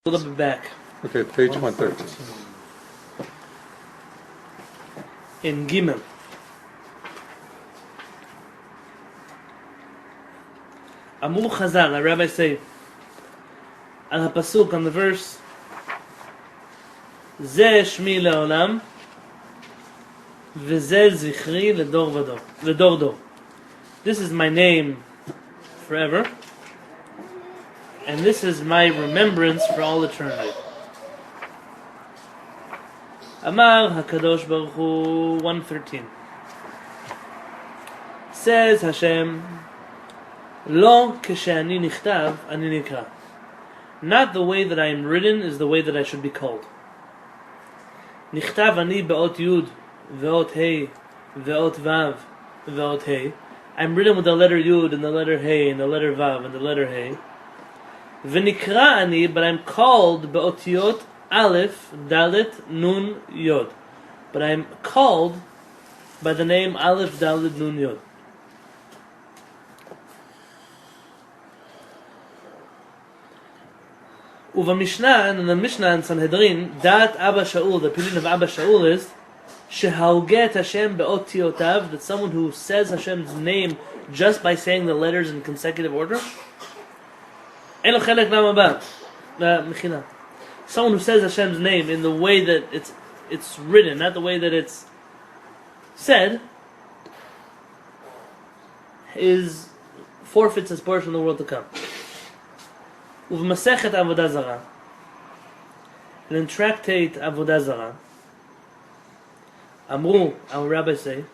A little bit back. Okay, page 113. In Gimel. Amul Chazal, the Rabbi say, al pasuk on the verse, Zeh Shmi Leolam, V'zeh Zichri Ledor Dor. This is my name forever, and this is my remembrance for all eternity. Amar HaKadosh Baruch Hu 113. Says Hashem, Lo k'shani nichtav ani nikra. Not the way that I am written is the way that I should be called. Nichtav ani be'ot yud, ve'ot hey, ve'ot vav, ve'ot hey. I'm written with the letter yud and the letter hey and the letter vav and the letter hey. V'nikra ani, but I'm called be'otiyot aleph, dalet, nun, yod. But I'm called by the name aleph, dalet, nun, yod. Uva Mishnah, and the Mishnah in Sanhedrin, Dat Abba Shaul, the opinion of Abba Shaul is Shehauget Hashem be'otiotav, that someone who says Hashem's name just by saying the letters in consecutive order. Eno chelek lam haba. Someone who says Hashem's name in the way that it's written, not the way that it's said, is forfeits his portion of the world to come. Uv'masechet avodah zara, and in tractate avodah zara, Amru, our Rabbi say,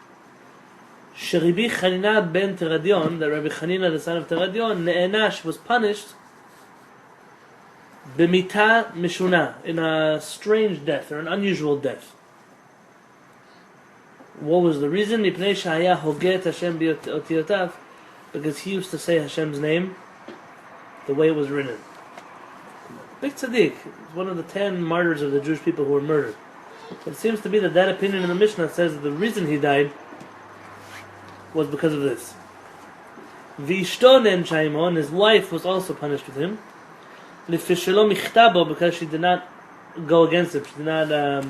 Sheribi Chanina ben Teradion, that Rabbi Chanina, the son of Teradion, ne'enash, was punished b'mita mishuna, in a strange death, or an unusual death. What was the reason? Mipnei shehaya hoget Hashem b'otiotav, because he used to say Hashem's name the way it was written. Big tzaddik, one of the 10 martyrs of the Jewish people who were murdered. But it seems to be that opinion in the Mishnah says that the reason he died was because of this. V'ishto ne'enchaimo, his wife was also punished with him. L'fishelo michtabo, because she did not go against him, she did not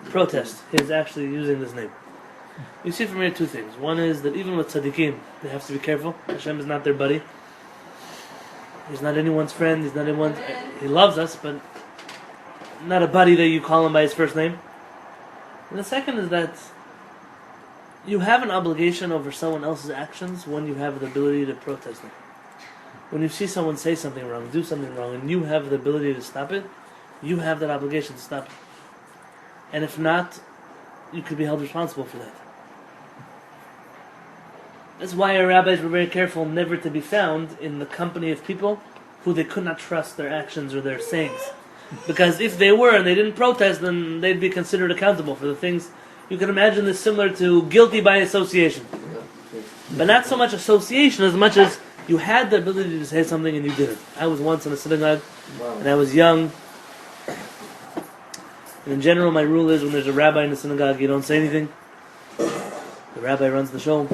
protest his actually using this name. You see from here two things. One is that even with tzaddikim, they have to be careful. Hashem is not their buddy. He's not anyone's friend. He's not anyone's. He loves us, but not a buddy that you call him by his first name. And the second is that you have an obligation over someone else's actions when you have the ability to protest them. When you see someone say something wrong, do something wrong, and you have the ability to stop it, you have that obligation to stop it. And if not, you could be held responsible for that. That's why our rabbis were very careful never to be found in the company of people who they could not trust their actions or their sayings. Because if they were and they didn't protest, then they'd be considered accountable for the things. You can imagine this similar to guilty by association. But not so much association as much as you had the ability to say something and you didn't. I was once in a synagogue and I was young. And in general, my rule is when there's a rabbi in the synagogue, you don't say anything. The rabbi runs the show.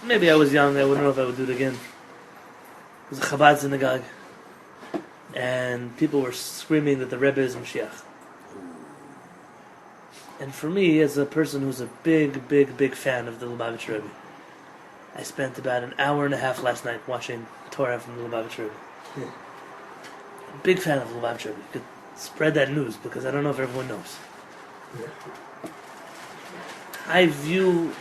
Maybe I was young, I wouldn't know if I would do it again. It was a Chabad synagogue. And people were screaming that the Rebbe is Mashiach. And for me, as a person who's a big, big, big fan of the Lubavitch Rebbe, I spent about an hour and a half last night watching Torah from the Lubavitch Rebbe. I'm a big fan of the Lubavitch Rebbe. You could spread that news, because I don't know if everyone knows. I view,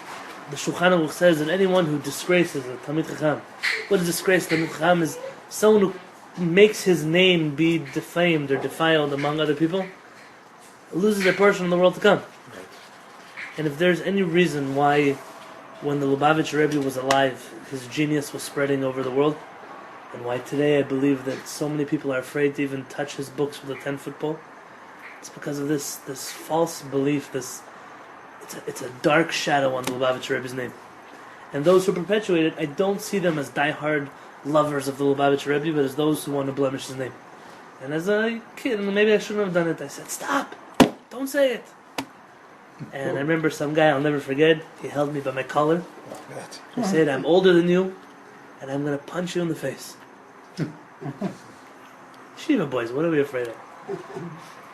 the Shulchan Aruch says that anyone who disgraces a Talmid Chacham, what is disgrace? Talmid Chacham is someone who makes his name be defamed or defiled among other people, loses their portion in the world to come. Right. And if there's any reason why, when the Lubavitch Rebbe was alive, his genius was spreading over the world, and why today I believe that so many people are afraid to even touch his books with a 10-foot pole, it's because of this false belief, it's a dark shadow on the Lubavitch Rebbe's name. And those who perpetuate it, I don't see them as diehard lovers of the Lubavitch Rebbe, but as those who want to blemish his name. And as a kid, and maybe I shouldn't have done it, I said, stop! Don't say it! And I remember some guy, I'll never forget, he held me by my collar. He said, I'm older than you, and I'm going to punch you in the face. Shiva boys, what are we afraid of?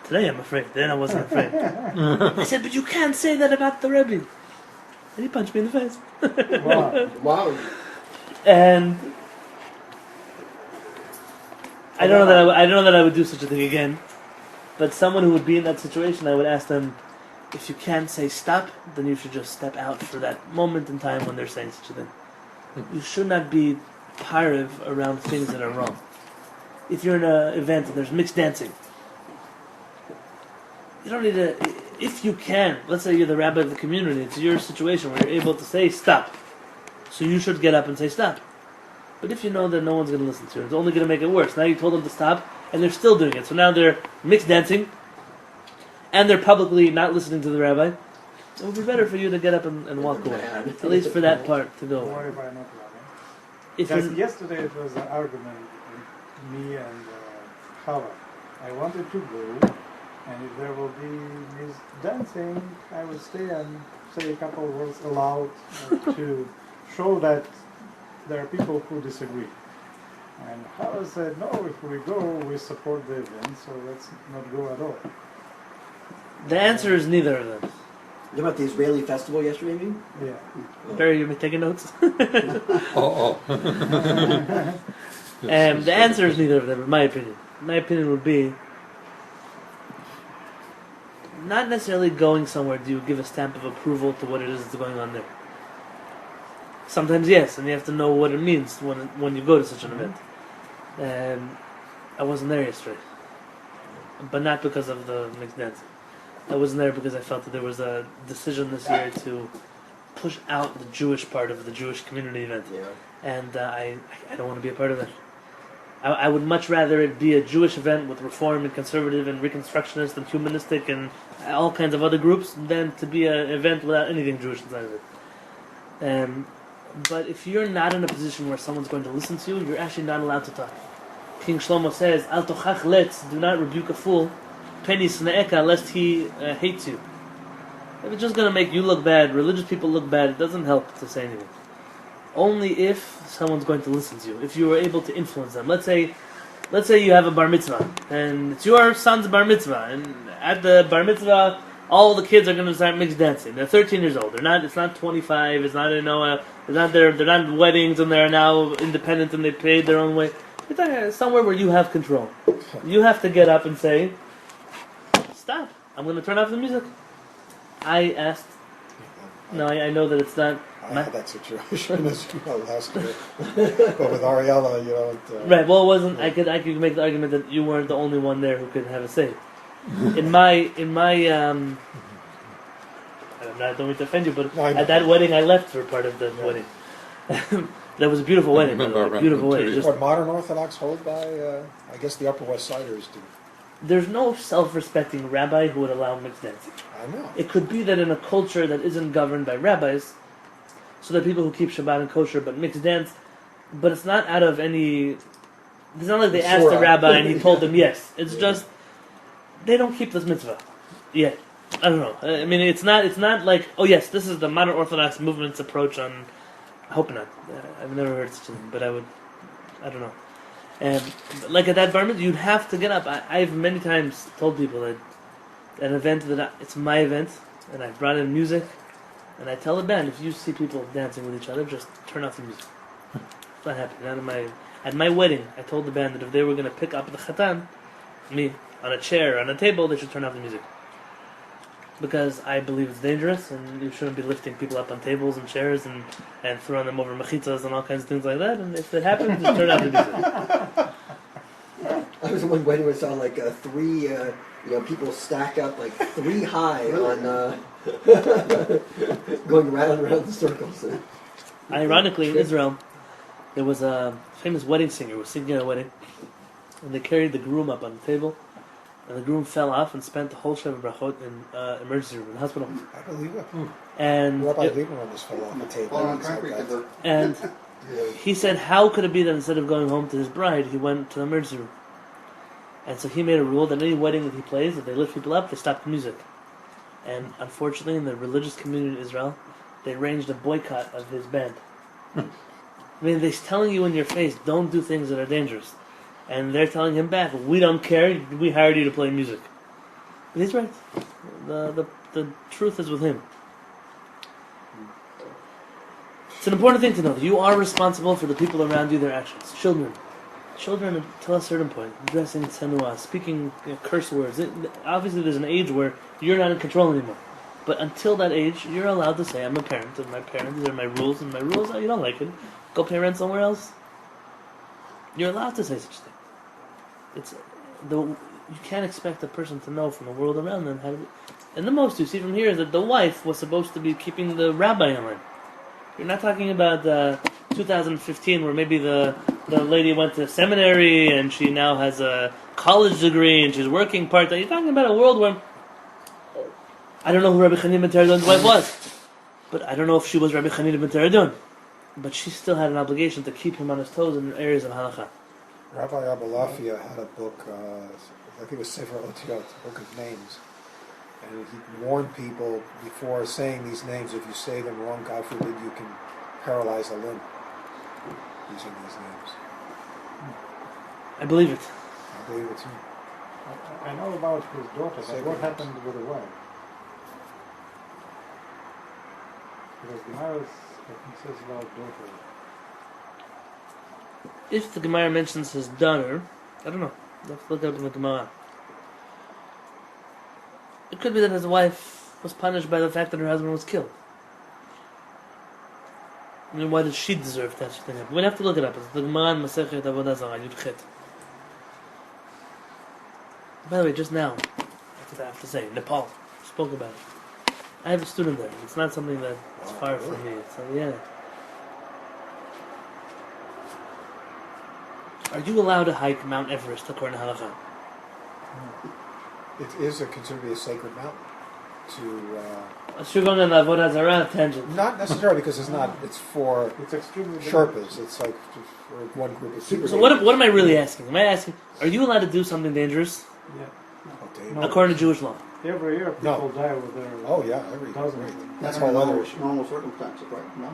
Today I'm afraid. Then I wasn't afraid. I said, but you can't say that about the Rebbe. And he punched me in the face. Wow. And I don't know that I would do such a thing again. But someone who would be in that situation, I would ask them, if you can't say stop, then you should just step out for that moment in time when they're saying such a thing. You should not be pyriv around things that are wrong. If you're in an event and there's mixed dancing, you don't need to. If you can, let's say you're the rabbi of the community, it's your situation where you're able to say stop. So you should get up and say stop. But if you know that no one's going to listen to you, it's only going to make it worse. Now you told them to stop, and they're still doing it. So now they're mixed dancing, and they're publicly not listening to the rabbi. It would be better for you to get up and walk away. At least for that part to go away. Don't worry about it, Rabbi. If Because you're- yesterday it was an argument between me and Chava. I wanted to go, and if there will be this dancing, I will stay and say a couple of words aloud to show that there are people who disagree. And Chava said, no, if we go, we support the event, so let's not go at all. the answer is neither of them. You know about the Israeli festival yesterday, maybe? Yeah. Barry, you taking notes? Oh. The answer is neither of them, in my opinion. My opinion would be not necessarily going somewhere do you give a stamp of approval to what it is that's going on there. Sometimes yes, and you have to know what it means when you go to such an event. I wasn't there yesterday, but not because of the mixed dancing. I wasn't there because I felt that there was a decision this year to push out the Jewish part of the Jewish community event. Yeah. And I don't want to be a part of that. I would much rather it be a Jewish event with Reform and Conservative and Reconstructionist and Humanistic and all kinds of other groups than to be an event without anything Jewish inside of it. But if you're not in a position where someone's going to listen to you, you're actually not allowed to talk. King Shlomo says, Al tochach letz, do not rebuke a fool, penis ne'eka, lest he hates you. If it's just going to make you look bad, religious people look bad, it doesn't help to say anything. Only if someone's going to listen to you, if you were able to influence them. Let's say you have a bar mitzvah, and it's your son's bar mitzvah, and at the bar mitzvah, all the kids are going to start mixed dancing. They're 13 years old. It's not 25. It's not they're not weddings, and they're now independent and they paid their own way. It's somewhere where you have control. You have to get up and say, "Stop! I'm going to turn off the music." I asked. No, I know that it's not. I had that situation as well last year, but with Ariella, you don't. Right. Well, it wasn't. I could make the argument that you weren't the only one there who could have a say. In my. I don't mean to offend you, but No, I know. at that wedding, I left for part of the wedding. That was a beautiful wedding. By the way. Beautiful wedding. Just, What modern Orthodox hold by, I guess the Upper West Siders do. there's no self-respecting rabbi who would allow mixed dancing. I know. It could be that in a culture that isn't governed by rabbis, so that people who keep Shabbat and kosher but mixed dance, but it's not out of any. It's not like they asked the Sure. rabbi and he told them yes. It's just they don't keep this mitzvah yet. I don't know. I mean, it's not like, oh yes, this is the modern Orthodox movement's approach on. I hope not. I've never heard such a thing, but I don't know. And like at that bar mitzvah, you'd have to get up. I've many times told people that an event it's my event, and I brought in music, and I tell the band, if you see people dancing with each other, just turn off the music. It's not happening. At my wedding, I told the band that if they were going to pick up the chatan, me, on a chair, on a table, they should turn off the music. Because I believe it's dangerous, and you shouldn't be lifting people up on tables and chairs and throwing them over mechitzas and all kinds of things like that. And if it happens, just turn off the music. I was in one wedding where I saw like three, people stack up like 3 high on going round and round in circles. Ironically, in Israel, there was a famous wedding singer who was singing at a wedding, and they carried the groom up on the table, and the groom fell off and spent the whole Sheva Brachot in emergency room in the hospital. I believe it. And Rabbi Lieberman just fell off the table. and he said, how could it be that instead of going home to his bride, he went to the emergency room? And so he made a rule that any wedding that he plays, if they lift people up, they stop the music. And unfortunately, in the religious community in Israel, they arranged a boycott of his band. I mean, they're telling you in your face, don't do things that are dangerous. and they're telling him back, "We don't care. We hired you to play music." And he's right. The truth is with him. It's an important thing to know. You are responsible for the people around you, their actions. Children, till a certain point, dressing tsanua, speaking curse words. Obviously, there's an age where you're not in control anymore. But until that age, you're allowed to say, "I'm a parent, and my parents, these are my rules, and my rules. Oh, you don't like it? Go pay rent somewhere else." You're allowed to say such a thing. You can't expect a person to know from the world around them how to be. And the most you see from here is that the wife was supposed to be keeping the rabbi in line. You're not talking about 2015 where maybe the lady went to seminary and she now has a college degree and she's working part-time. You're talking about a world where I don't know who Rabbi Chanina ben Teradon's wife was, but I don't know if she was Rabbi Chanina ben Teradon. But she still had an obligation to keep him on his toes in areas of halakha. Rabbi Abulafia had a book, I think it was Sefer Otiyot, a book of names. And he warned people before saying these names, if you say them wrong, God forbid, you can paralyze a limb using these names. I believe it. I believe it too. I know about his daughter, but what happened with the wife? Because the Gemara, I think, says about daughter. If the Gemara mentions his daughter, I don't know. Let's look up in the Gemara. It could be that his wife was punished by the fact that her husband was killed. I mean, why did she deserve that thing? We'd have to look it up. It's the Gemara in Masechet Avodah Zarah, Yud Chet. By the way, just now, I have to say, Nepal spoke about it. I have a student there. It's not something that's far from me. Yeah. Are you allowed to hike Mount Everest according to halakha? It is considered to be a sacred mountain. You're going on the Avodah Zarah tangent. Not necessarily because it's for It's extremely Sherpas. It's like for one group of people. So what am I really asking? Am I asking, are you allowed to do something dangerous Yeah. Okay. No. according to Jewish law? Every year people die with their... Oh yeah, every Doesn't. right. That's a whole other issue. Normal circumstances, right? No?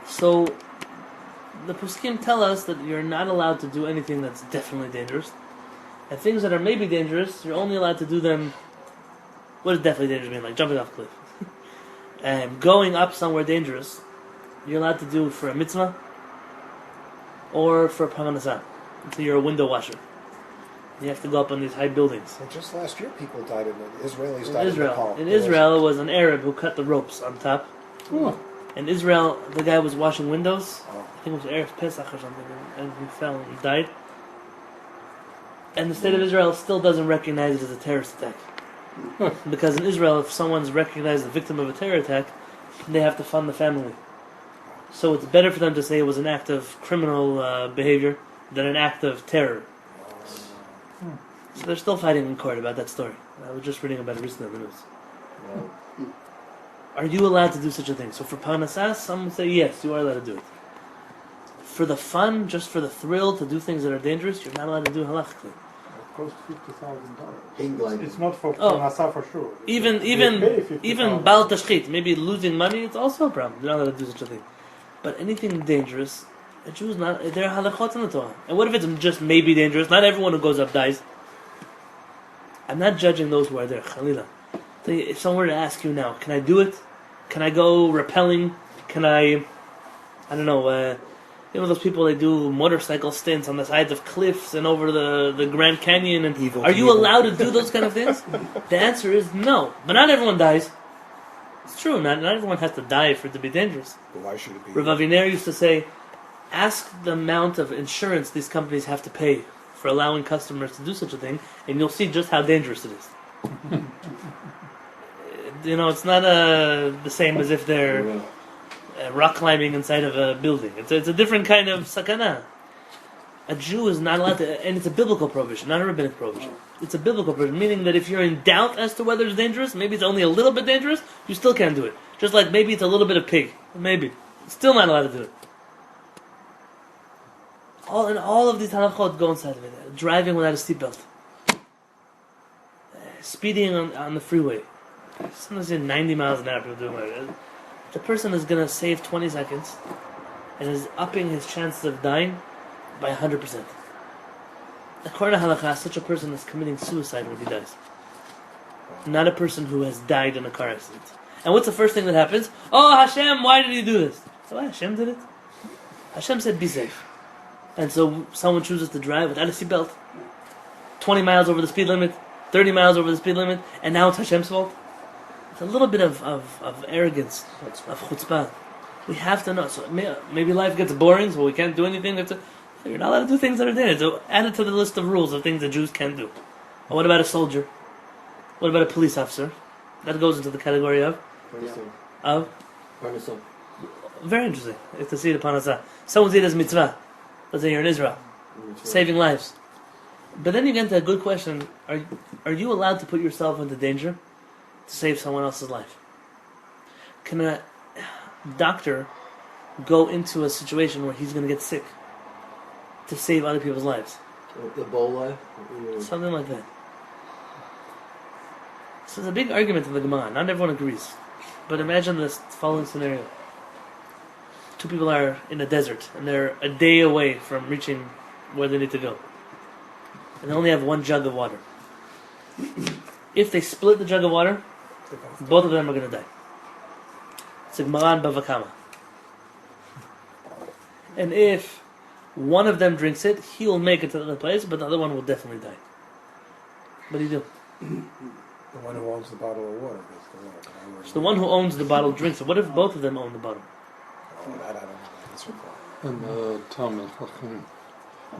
So, the Poskim tell us that you're not allowed to do anything that's definitely dangerous. And things that are maybe dangerous, you're only allowed to do them... What does definitely dangerous mean? Like jumping off a cliff. Going up somewhere dangerous, you're allowed to do for a mitzvah or for a parnasah. So you're a window washer. You have to go up on these high buildings. And just last year, people died Israelis In died Israel. in Nepal. In Israel, it was an Arab who cut the ropes on top. In Israel, the guy was washing windows. Oh. I think it was Erev Pesach or something, and he fell and died. And the state of Israel still doesn't recognize it as a terrorist attack. Because in Israel, if someone's recognized a victim of a terror attack, they have to fund the family. So it's better for them to say it was an act of criminal behavior than an act of terror. So they're still fighting in court about that story. I was just reading about it recently in the news. Are you allowed to do such a thing? So for Parnasas, some would say yes, you are allowed to do it. For the fun, just for the thrill to do things that are dangerous, you're not allowed to do halachically. It costs $50,000. England. It's not for Oh. Parnassa for sure. Even They pay $50,000. Bal Tashchit, maybe losing money, it's also a problem. You're not allowed to do such a thing. But anything dangerous, a Jew's not. There are halachot in the Torah. And what if it's just maybe dangerous? Not everyone who goes up dies. I'm not judging those who are there, Khalila. If someone were to ask you now, can I do it? Can I go rappelling? Can I don't know, those people, they do motorcycle stints on the sides of cliffs and over the Grand Canyon. And are you allowed to do those kind of things? The answer is no. But not everyone dies. It's true, not everyone has to die for it to be dangerous. But why should it be? Rav Aviner used to say, ask the amount of insurance these companies have to pay for allowing customers to do such a thing, and you'll see just how dangerous it is. It's not the same as if they're rock climbing inside of a building. It's a different kind of sakana. A Jew is not allowed to, and it's a biblical prohibition, not a rabbinic prohibition. It's a biblical prohibition, meaning that if you're in doubt as to whether it's dangerous, maybe it's only a little bit dangerous, you still can't do it. Just like maybe it's a little bit of pig. Maybe. Still not allowed to do it. All of these halachot go inside of it. Driving without a seatbelt. Speeding on the freeway. Sometimes you're 90 miles an hour people doing that. The person is going to save 20 seconds and is upping his chances of dying by 100%. According to halakha, such a person is committing suicide when he dies. Not a person who has died in a car accident. And what's the first thing that happens? Oh, Hashem, why did he do this? So why Hashem did it? Hashem said, be safe. And so someone chooses to drive without a seatbelt, 20 miles over the speed limit, 30 miles over the speed limit, and now it's Hashem's fault. It's a little bit of arrogance, of chutzpah. We have to know. So maybe life gets boring, so we can't do anything. You're not allowed to do things that are dangerous. So add it to the list of rules of things that Jews can do. Well, what about a soldier? What about a police officer? That goes into the category of? Parnasah. Very interesting. It's to see the parnasah. Someone's eat as mitzvah. Let's say you're in Israel. Saving lives. But then you get into a good question. Are you allowed to put yourself into danger to save someone else's life? Can a doctor go into a situation where he's going to get sick to save other people's lives? Ebola? Something like that. So it's a big argument in the Gemara. Not everyone agrees. But imagine this following scenario. Two people are in a desert and they're a day away from reaching where they need to go. And they only have one jug of water. If they split the jug of water, both of them are going to die. It's a Gemara in Bava Kama. And if one of them drinks it, he'll make it to the other place, but the other one will definitely die. What do you do? The one who owns the bottle of water is the water. So the one who owns the bottle drinks it. What if both of them own the bottle? Oh, that I don't know. That's And Talmud Chacham.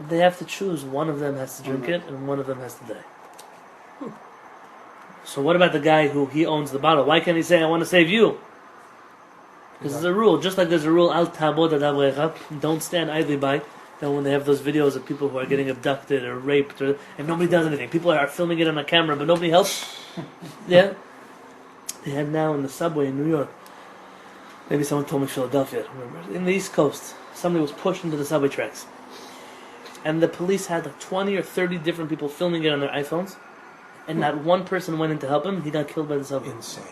They have to choose. One of them has to drink it, and one of them has to die. So what about the guy who he owns the bottle? Why can't he say, I want to save you? Because there's a rule. Just like there's a rule, Al tabod adavrecha, don't stand idly by. Then when they have those videos of people who are getting abducted or raped, and nobody does anything. People are filming it on a camera, but nobody helps. Yeah? They have now in the subway in New York, maybe someone told me Philadelphia, I don't remember. In the East Coast, somebody was pushed into the subway tracks. And the police had like 20 or 30 different people filming it on their iPhones. And not one person went in to help him. He got killed by the subway. Insane.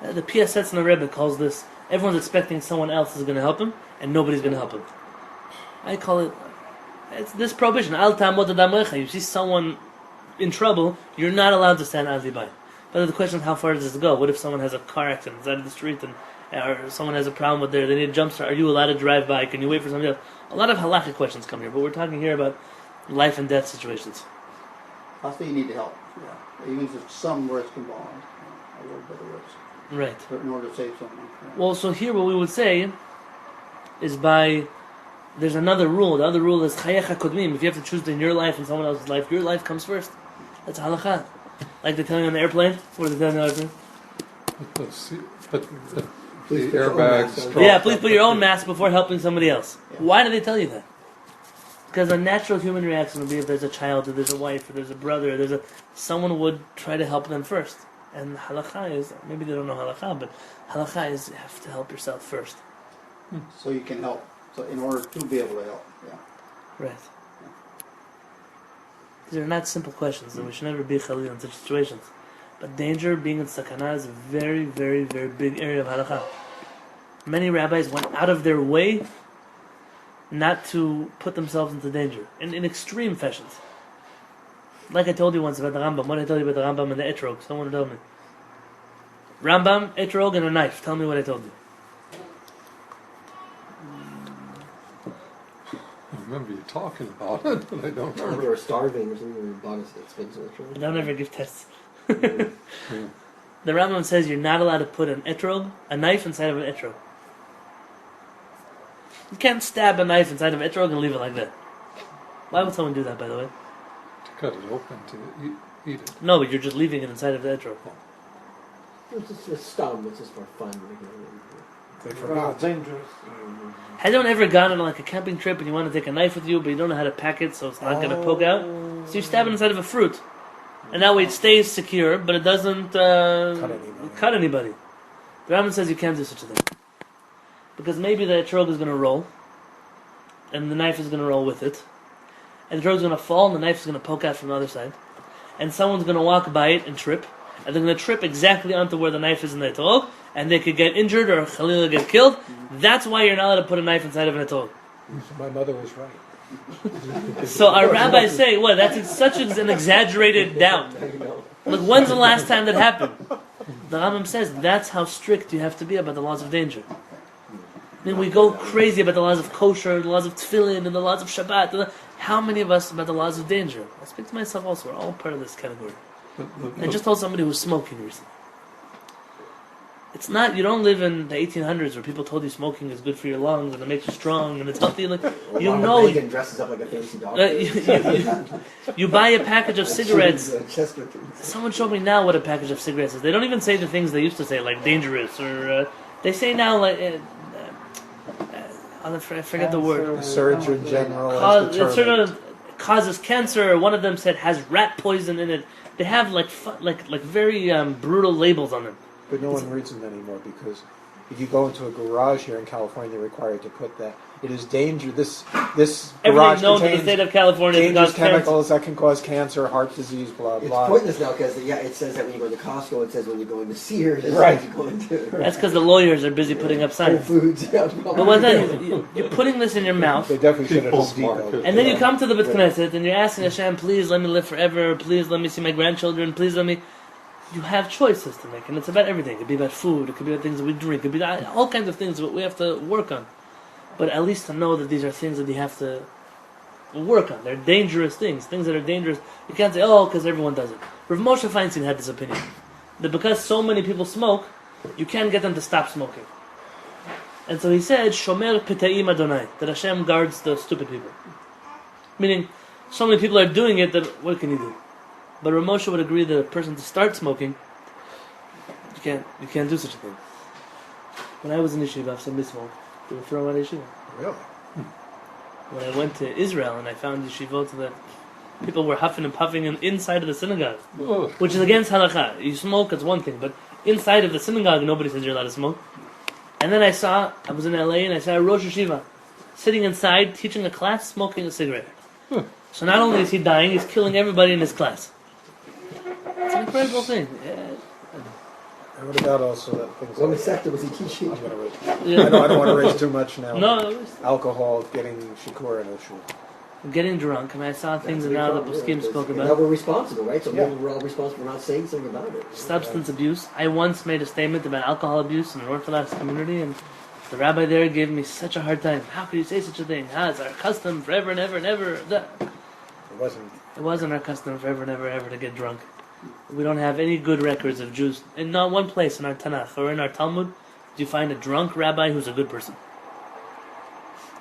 The PSS and the Rebbe calls this, everyone's expecting someone else is going to help him, and nobody's going to help him. I call it, it's this prohibition. Al ta'amod adamrecha. You see someone in trouble, you're not allowed to stand idly by. But the question is, how far does this go? What if someone has a car accident inside of the street, or someone has a problem with they need a jump start? Are you allowed to drive by? Can you wait for somebody else? A lot of halakhic questions come here, but we're talking here about life and death situations. I think you need to help. Yeah. Even if it's some risk involved, a little bit of risk. Right. But in order to save someone. Yeah. Well, so here what we would say is there's another rule. The other rule is chayecha kodmim. If you have to choose between your life and someone else's life, your life comes first. That's halakha. Like they tell you on the airplane. What do they tell you on the airplane? But the Please put your own airbags. mask on. Yeah, please put your own mask before helping somebody else. Yeah. Why do they tell you that? Because a natural human reaction would be if there's a child, or there's a wife, or there's a brother, or someone would try to help them first. And halakha is, maybe they don't know halakha, but halakha is you have to help yourself first. So you can help. So in order to be able to help. Yeah. Right. These are not simple questions, and we should never be khalil in such situations. But danger, being in sakana, is a very, very, very big area of halakha. Many rabbis went out of their way not to put themselves into danger, in extreme fashions. Like I told you once about the Rambam. What did I tell you about the Rambam and the etrog? Someone told me. Rambam, etrog, and a knife. Tell me what I told you. I remember you talking about it, but I don't Like they remember. were starving or something and bought us expensive. I don't ever give tests. Yeah. The Rambam says you're not allowed to put an etrog, a knife inside of an etrog. You can't stab a knife inside of an etrog and leave it like that. Why would someone do that, by the way? To cut it open to eat it. No, but you're just leaving it inside of the etrog. It's just a stum. It's just for fun. They Well, forgot. dangerous. Has anyone ever gone on like a camping trip and you want to take a knife with you, but you don't know how to pack it so it's not going to poke out? So you stab it inside of a fruit. And that way it stays secure, but it doesn't cut anybody. The Rambam says you can't do such a thing. Because maybe the etrog is going to roll, and the knife is going to roll with it. And the etrog is going to fall, and the knife is going to poke out from the other side. And someone's going to walk by it and trip. and they're going to trip exactly onto where the knife is in the etog, and they could get injured or Khalil get killed. That's why you're not allowed to put a knife inside of an etog. My mother was right. So our rabbis say, well, that's such an exaggerated doubt. Look, when's the last time that happened? The Rambam says that's how strict you have to be about the laws of danger. I mean, we go crazy about the laws of kosher, the laws of tefillin, and the laws of Shabbat. How many of us about the laws of danger? I speak to myself also. We're all part of this category. I just told somebody who was smoking recently. It's not, you don't live in the 1800s where people told you smoking is good for your lungs and it makes you strong and it's healthy. Like, you know, Reagan dresses up like a fancy doctor. you buy a package of cigarettes. Someone showed me now what a package of cigarettes is. They don't even say the things they used to say, like dangerous, or they say now like I forget the word. The Surgeon General has It sort determined. of causes cancer. One of them said has rat poison in it. They have like very brutal labels on them. But no one reads them anymore because if you go into a garage here in California, they're required to put that. It is danger. This garage Everything known to the contains state of California dangerous causes cancer. chemicals that can cause cancer, heart disease, blah It's blah. pointless now because it says that when you go to Costco, it says when you go into Sears, it Right. says you go into That's because the lawyers are busy putting up Whole signs. Foods. But what's that? You're putting this in your mouth, They definitely should have People's Home Depot. market. and then you come to the Beit Knesset and you're asking Hashem, please let me live forever. Please let me see my grandchildren. Please let me. You have choices to make, and it's about everything. It could be about food. It could be about things that we drink. It could be all kinds of things that we have to work on. But at least to know that these are things that you have to work on. They're dangerous things that are dangerous. You can't say, oh, because everyone does it. Rav Moshe Feinstein had this opinion. That because so many people smoke, you can't get them to stop smoking. And so he said, Shomer Pitaim Adonai, that Hashem guards the stupid people. Meaning, so many people are doing it that what can you do? But Rav Moshe would agree that a person to start smoking, you can't do such a thing. When I was in yeshiva, if somebody smoked, they would throw him out of yeshiva. Really? When I went to Israel and I found yeshivot that people were huffing and puffing inside of the synagogue, Oh, which is against halakha. You smoke, it's one thing, but inside of the synagogue, nobody says you're allowed to smoke. And then I was in LA and I saw a Rosh Yeshiva sitting inside teaching a class, smoking a cigarette. So not only is he dying, he's killing everybody in his class. It's an incredible thing. And what about also that things What like sector was he teaching? I'm gonna raise, Yeah. I don't want to raise too much now. No, Alcohol, getting shikur in a shul. getting drunk, and I saw things that now that Poskim spoke Now about. we're responsible, right? So Yeah. maybe we're all responsible for not saying something about it. Substance abuse. I once made a statement about alcohol abuse in an Orthodox community, and the rabbi there gave me such a hard time. How could you say such a thing? It's our custom forever and ever and ever. It wasn't our custom forever and ever ever to get drunk. We don't have any good records of Jews. In not one place in our Tanakh or in our Talmud do you find a drunk rabbi who's a good person.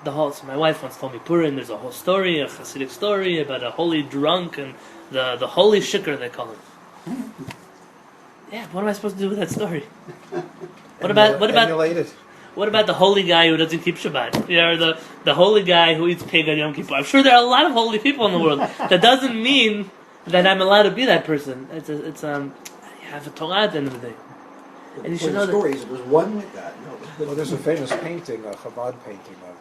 So my wife once told me Purim, there's a whole story, a Hasidic story about a holy drunk and the holy shikr they call him. Yeah, what am I supposed to do with that story? What about emulate it? what about the holy guy who doesn't keep Shabbat? Yeah, or the holy guy who eats pig on Yom Kippur? I'm sure there are a lot of holy people in the world. That doesn't mean that I'm allowed to be that person. You have a Torah at the end of the day. And you should know that. Stories. There's one like that. No. Well, there's a famous painting, a Chabad painting of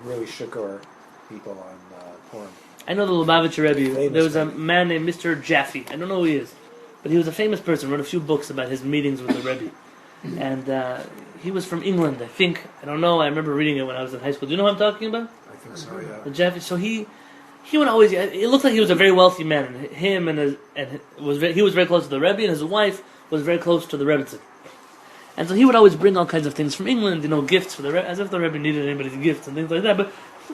really shikur people on Purim. I know the Lubavitcher Rebbe. Famous There was a guy. man named Mr. Jaffe. I don't know who he is, but he was a famous person. Wrote a few books about his meetings with the Rebbe, and he was from England, I think. I don't know. I remember reading it when I was in high school. Do you know what I'm talking about? I think so, yeah. The Jaffe. So he would always. It looked like he was a very wealthy man. And him and he was very close to the Rebbe, and his wife was very close to the Rebbe. And so he would always bring all kinds of things from England, gifts for the Rebbe, as if the Rebbe needed anybody's gifts and things like that. But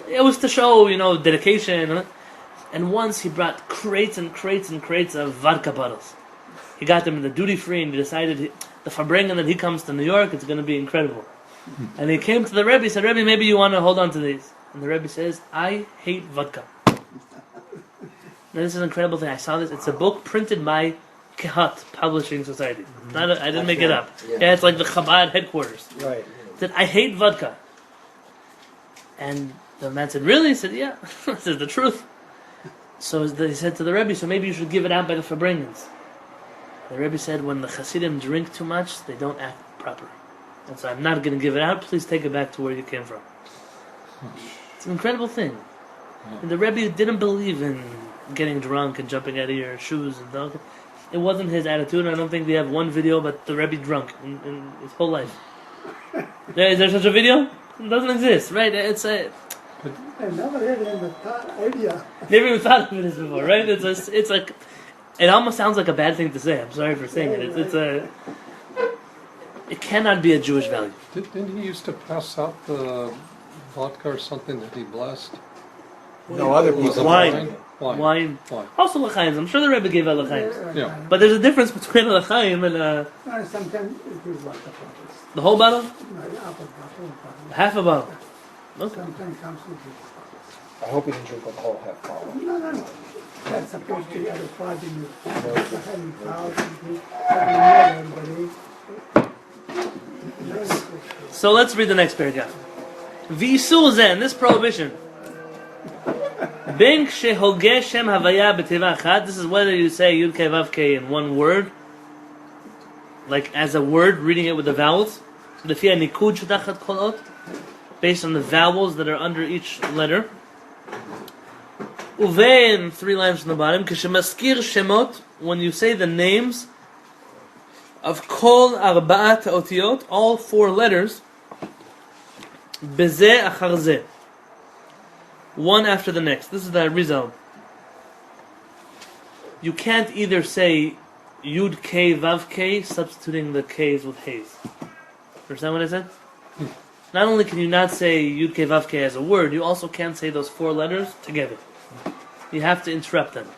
it was to show, dedication. And once he brought crates and crates and crates of vodka bottles. He got them in the duty free, and he decided the Farbrengen that he comes to New York, it's going to be incredible. And he came to the Rebbe, he said, Rebbe, maybe you want to hold on to these. And the Rebbe says, I hate vodka. Now this is an incredible thing. I saw this. It's a book printed by Kehillat Publishing Society. I didn't make it up. Yeah, it's like the Chabad headquarters. Right. He said, I hate vodka. And the man said, really? He said, yeah. This is the truth. So he said to the Rebbe, so maybe you should give it out by the Farbrengens. The Rebbe said, when the Hasidim drink too much, they don't act proper. And so I'm not going to give it out. Please take it back to where you came from. It's an incredible thing. And the Rebbe didn't believe in getting drunk and jumping out of your shoes. It wasn't his attitude. I don't think we have one video about the Rebbe drunk in his whole life. Is there such a video? It doesn't exist, right? It's a... I never had the idea. Never even thought of this before, right? It's like... It almost sounds like a bad thing to say. I'm sorry for saying it. It's a... It cannot be a Jewish value. Didn't he used to pass out the vodka or something that he blessed? No, other Was people. it Wine. Wine. Wine. Wine. Also l'chaim. I'm sure the Rebbe gave out l'chaim. Yeah. But there's a difference between a l'chaim and Sometimes it is like a bottle. the whole bottle? No, half a bottle. Half a bottle. Okay. Sometimes comes with it. I hope he didn't drink a whole half bottle. No. That's supposed to be at a party. Having everybody. So let's read the next paragraph. V'isur zeh, and this prohibition. Ben shehoge shem havaya b'teva achad. This is whether you say yud kei vav kei in one word, like as a word, reading it with the vowels. Lefi hanikud shetachat kol ot, based on the vowels that are under each letter. Uvein, 3 lines from the bottom. K'shemaskir shemot, when you say the names of kol arba'at otiyot, all 4 letters. Bezeh achar zeh, one after the next. This is the Rizal. You can't either say Yud K Vav K, substituting the K's with H's. Understand what I said? Not only can you not say Yud K Vav K as a word, you also can't say those 4 letters together. You have to interrupt them.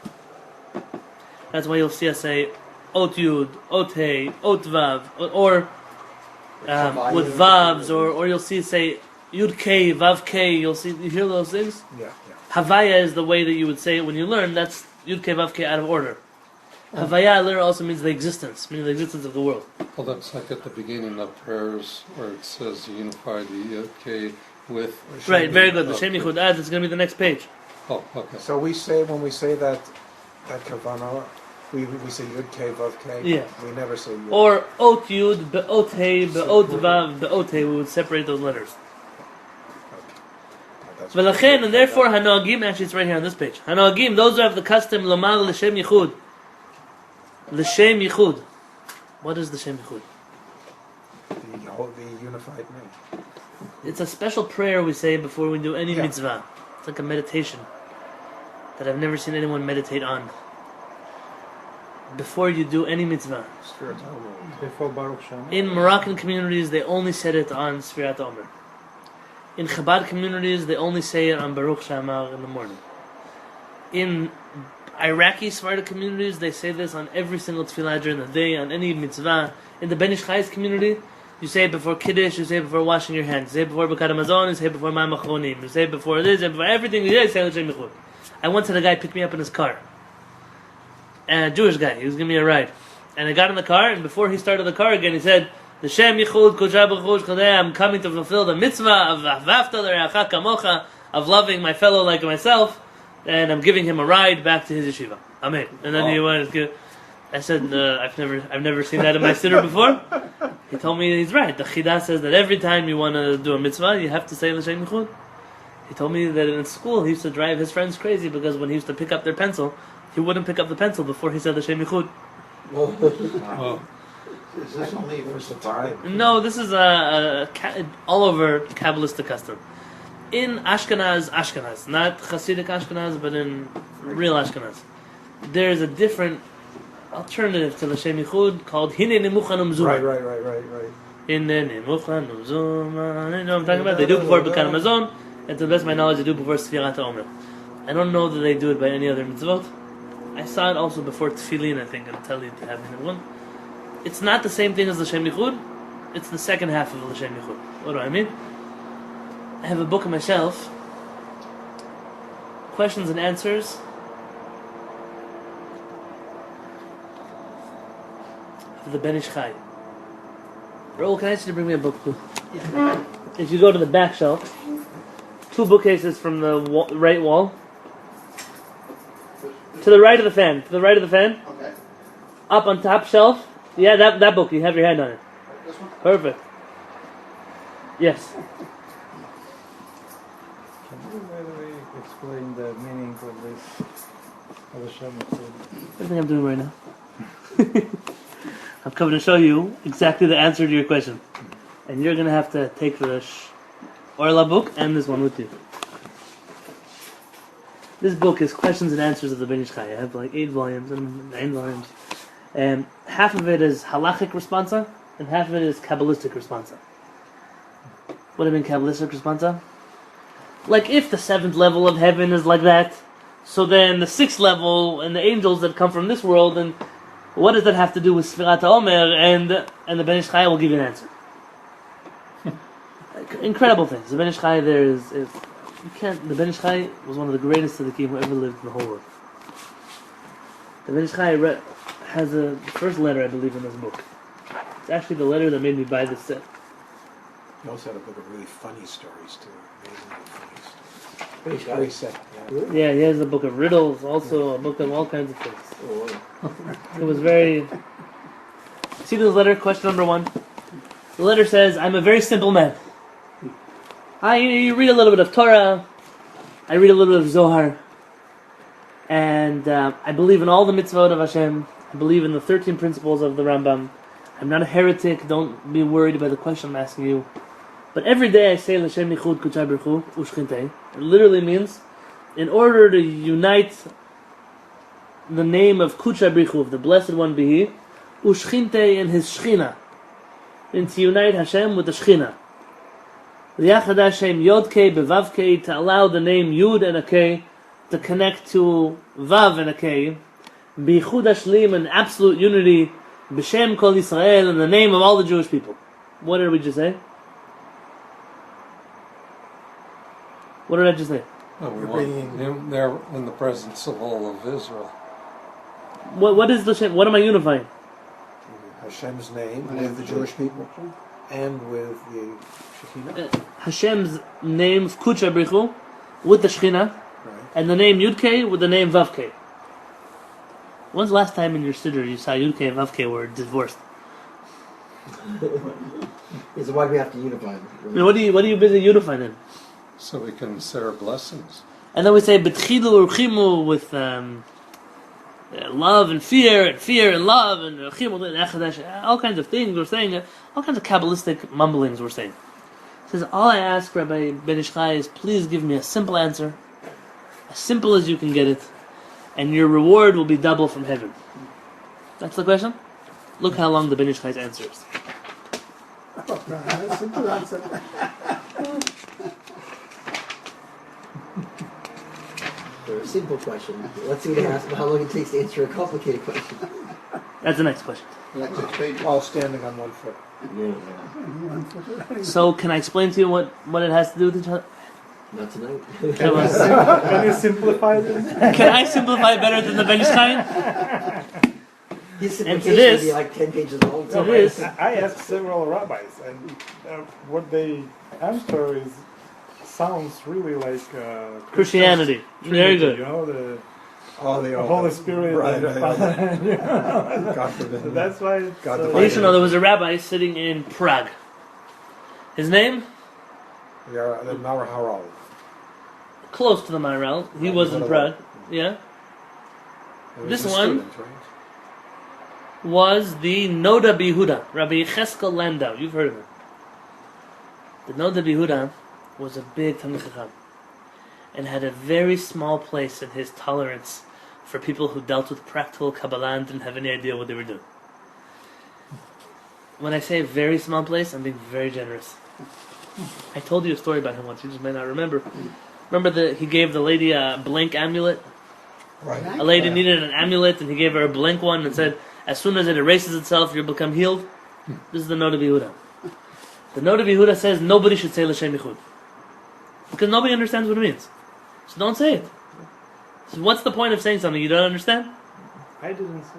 That's why you'll see us say Ot Yud, Ot Hey, Ot Vav, or with Vavs, or you'll see it say Yud K, Vav K, you hear those things? Yeah. Havaya is the way that you would say it when you learn. That's Yud K, Vav K out of order. Havaya literally also means the existence, meaning the existence of the world. Well, that's like at the beginning of prayers where it says unify the Yud K with... Right, very good. The Okay. Shem Yichud Ad is going to be the next page. Oh, okay. So when we say that kavanah, we say Yud K Vav K. Yeah. We never say Yud. Or Ot Yud, Be'ot Hey, Be'ot Vav, Be'ot Hey, we would separate those letters. That's V'lachen, and therefore Hanoagim, actually it's right here on this page. Hanoagim, those who have the custom, Lomar L'Shem Yichud. L'Shem Yichud. What is the Shem Yichud? the unified name. It's a special prayer we say before we do any Yeah. mitzvah. It's like a meditation that I've never seen anyone meditate on. Before you do any mitzvah. Before Baruch Shema. In Moroccan communities, they only said it on Sfirat Omer. In Chabad communities, they only say it on Baruch Shamar in the morning. In Iraqi Sephardic communities, they say this on every single tefillah during the day, on any mitzvah. In the Ben Ish Chai's community, you say it before Kiddush, you say it before washing your hands, you say it before Birkat Hamazon, you say it before Ma'am Achronim, you say it before this, you say it before everything, you say L'Shem Yichud. I once had a guy pick me up in his car. A Jewish guy, he was giving me a ride. And I got in the car, and before he started the car again, he said, L'Shem Yichud, Kodesh Baruch Hu, I'm coming to fulfill the mitzvah of Avavta l'Reacha Kamocha, of loving my fellow like myself, and I'm giving him a ride back to his yeshiva. Amen. And then he went, I said, I've never seen that in my siddur before. He told me he's right. The Chidah says that every time you want to do a mitzvah, you have to say L'Shem Yichud. He told me that in school he used to drive his friends crazy because when he used to pick up their pencil, he wouldn't pick up the pencil before he said L'Shem Yichud. Oh, Is this only for Sephardi? No, this is a all over Kabbalistic custom. In Ashkenaz, not Hasidic Ashkenaz, but in real Ashkenaz, there is a different alternative to L'Shem Yichud called Hine Nemuchan Umzuma. Right. Hine Nemuchan Umzuma. You know what I'm talking about? They do it before Birkat Hamazon, and to the best of my knowledge, they do it before Sfirat Omer. I don't know that they do it by any other mitzvot. I saw it also before Tefillin, I think, and Talit having one. It's not the same thing as L'Shem Yichud. It's the second half of L'Shem Yichud. What do I mean? I have a book on my shelf. Questions and answers. Of the Ben Ish Chai. Raoul, can I ask you to bring me a book, please? Yeah. If you go to the back shelf, 2 bookcases from the right wall. To the right of the fan. Okay. Up on top shelf. Yeah, that book. You have your hand on it. This one? Perfect. Yes. Can you, by the way, explain the meaning of this Hashem? Everything I'm doing right now. I'm coming to show you exactly the answer to your question. And you're going to have to take the Orla book and this one with you. This book is questions and answers of the Ben Ish Chai. I have like 8 volumes and 9 volumes. And half of it is halachic responsa, and half of it is Kabbalistic responsa. What do I mean Kabbalistic responsa? Like if the 7th level of heaven is like that, so then the 6th level and the angels that come from this world, and what does that have to do with Sfirat HaOmer? And the Ben Ish Chai will give you an answer. Incredible things. The Ben Ish Chai there is you can't. The Ben Ish Chai was one of the greatest tzaddikim who ever lived in the whole world. The Ben Ish Chai has the first letter I believe in this book. It's actually the letter that made me buy this set. He also had a book of really funny stories too. Amazingly funny stories. Pretty Very shy. sad. Yeah. Really? Yeah, he has a book of riddles, also a book of all kinds of things. Oh, wow. It was very... See this letter, question number 1? The letter says, I'm a very simple man. You read a little bit of Torah, I read a little bit of Zohar, and I believe in all the mitzvot of Hashem, I believe in the 13 principles of the Rambam. I'm not a heretic, don't be worried about the question I'm asking you. But every day I say L'Shem Nichud Kuchai Berchu Ushchintei. It literally means, in order to unite the name of Kuchai Berchu, of the Blessed One Behi, Ushchintei and his Shechina, and to unite Hashem with the Shechina. L'yachad Hashem Yod Kei Bevav Kei, to allow the name Yud and a Kei to connect to Vav and a Kei. B'yichud Hashlim, an absolute unity. B'Shem Kol Yisrael, in the name of all the Jewish people. What did we just say? What did I just say? Oh, we want him there in the presence of all of Israel. What is the Shem? What am I unifying? Hashem's name with the Jewish people and with the Shekhinah. Hashem's name Kucha Brichu with the Shechina, Right. and the name Yudke with the name Vavke. When's the last time in your siddur you saw Yudke and Vavke were divorced? So why do we have to unify them? I mean, what are you busy unifying in? So we can say our blessings. And then we say B'tchilu Urchimu with love and fear and love and Urchimu and Echadash, all kinds of things we're saying, all kinds of Kabbalistic mumblings we're saying. It says, all I ask, Rabbi Ben Ish Chai, is please give me a simple answer, as simple as you can get it, and your reward will be double from heaven. That's the question? Look how long the Ben Ish Chai's answer is. Simple answer. For a simple question, let's see what it asks, how long it takes to answer a complicated question. That's the next question. Next 6 pages. All standing on one foot. Yeah. So, can I explain to you what it has to do with each other? Not tonight. Come on. Can you simplify this? Can I simplify better than the Ben Ish Chai? His And to simplification this- would be like 10 pages long. To this, I asked several rabbis, and what they answer sounds really like Christianity. Very Trinity, good. You know, the Oh, Holy Spirit. Right, and right. God forbid. That's why. It's, God You divide should know there was a rabbi sitting in Prague. His name? We are the Maharal. Close to the Maharal. He was in Prague. Yeah. This one was the Noda B'Yehuda, Rabbi Cheska Landau. You've heard of him. The Noda B'Yehuda was a big Talmid Chacham and had a very small place in his tolerance for people who dealt with practical Kabbalah and didn't have any idea what they were doing. When I say very small place, I'm being very generous. I told you a story about him once, you just may not remember. Remember he gave the lady a blank amulet? Right. A lady needed an amulet and he gave her a blank one and said, as soon as it erases itself, you'll become healed. This is the Noda B'Yehuda. The Noda B'Yehuda says nobody should say L'Shem Yichud. Because nobody understands what it means. So don't say it. So what's the point of saying something you don't understand? I didn't say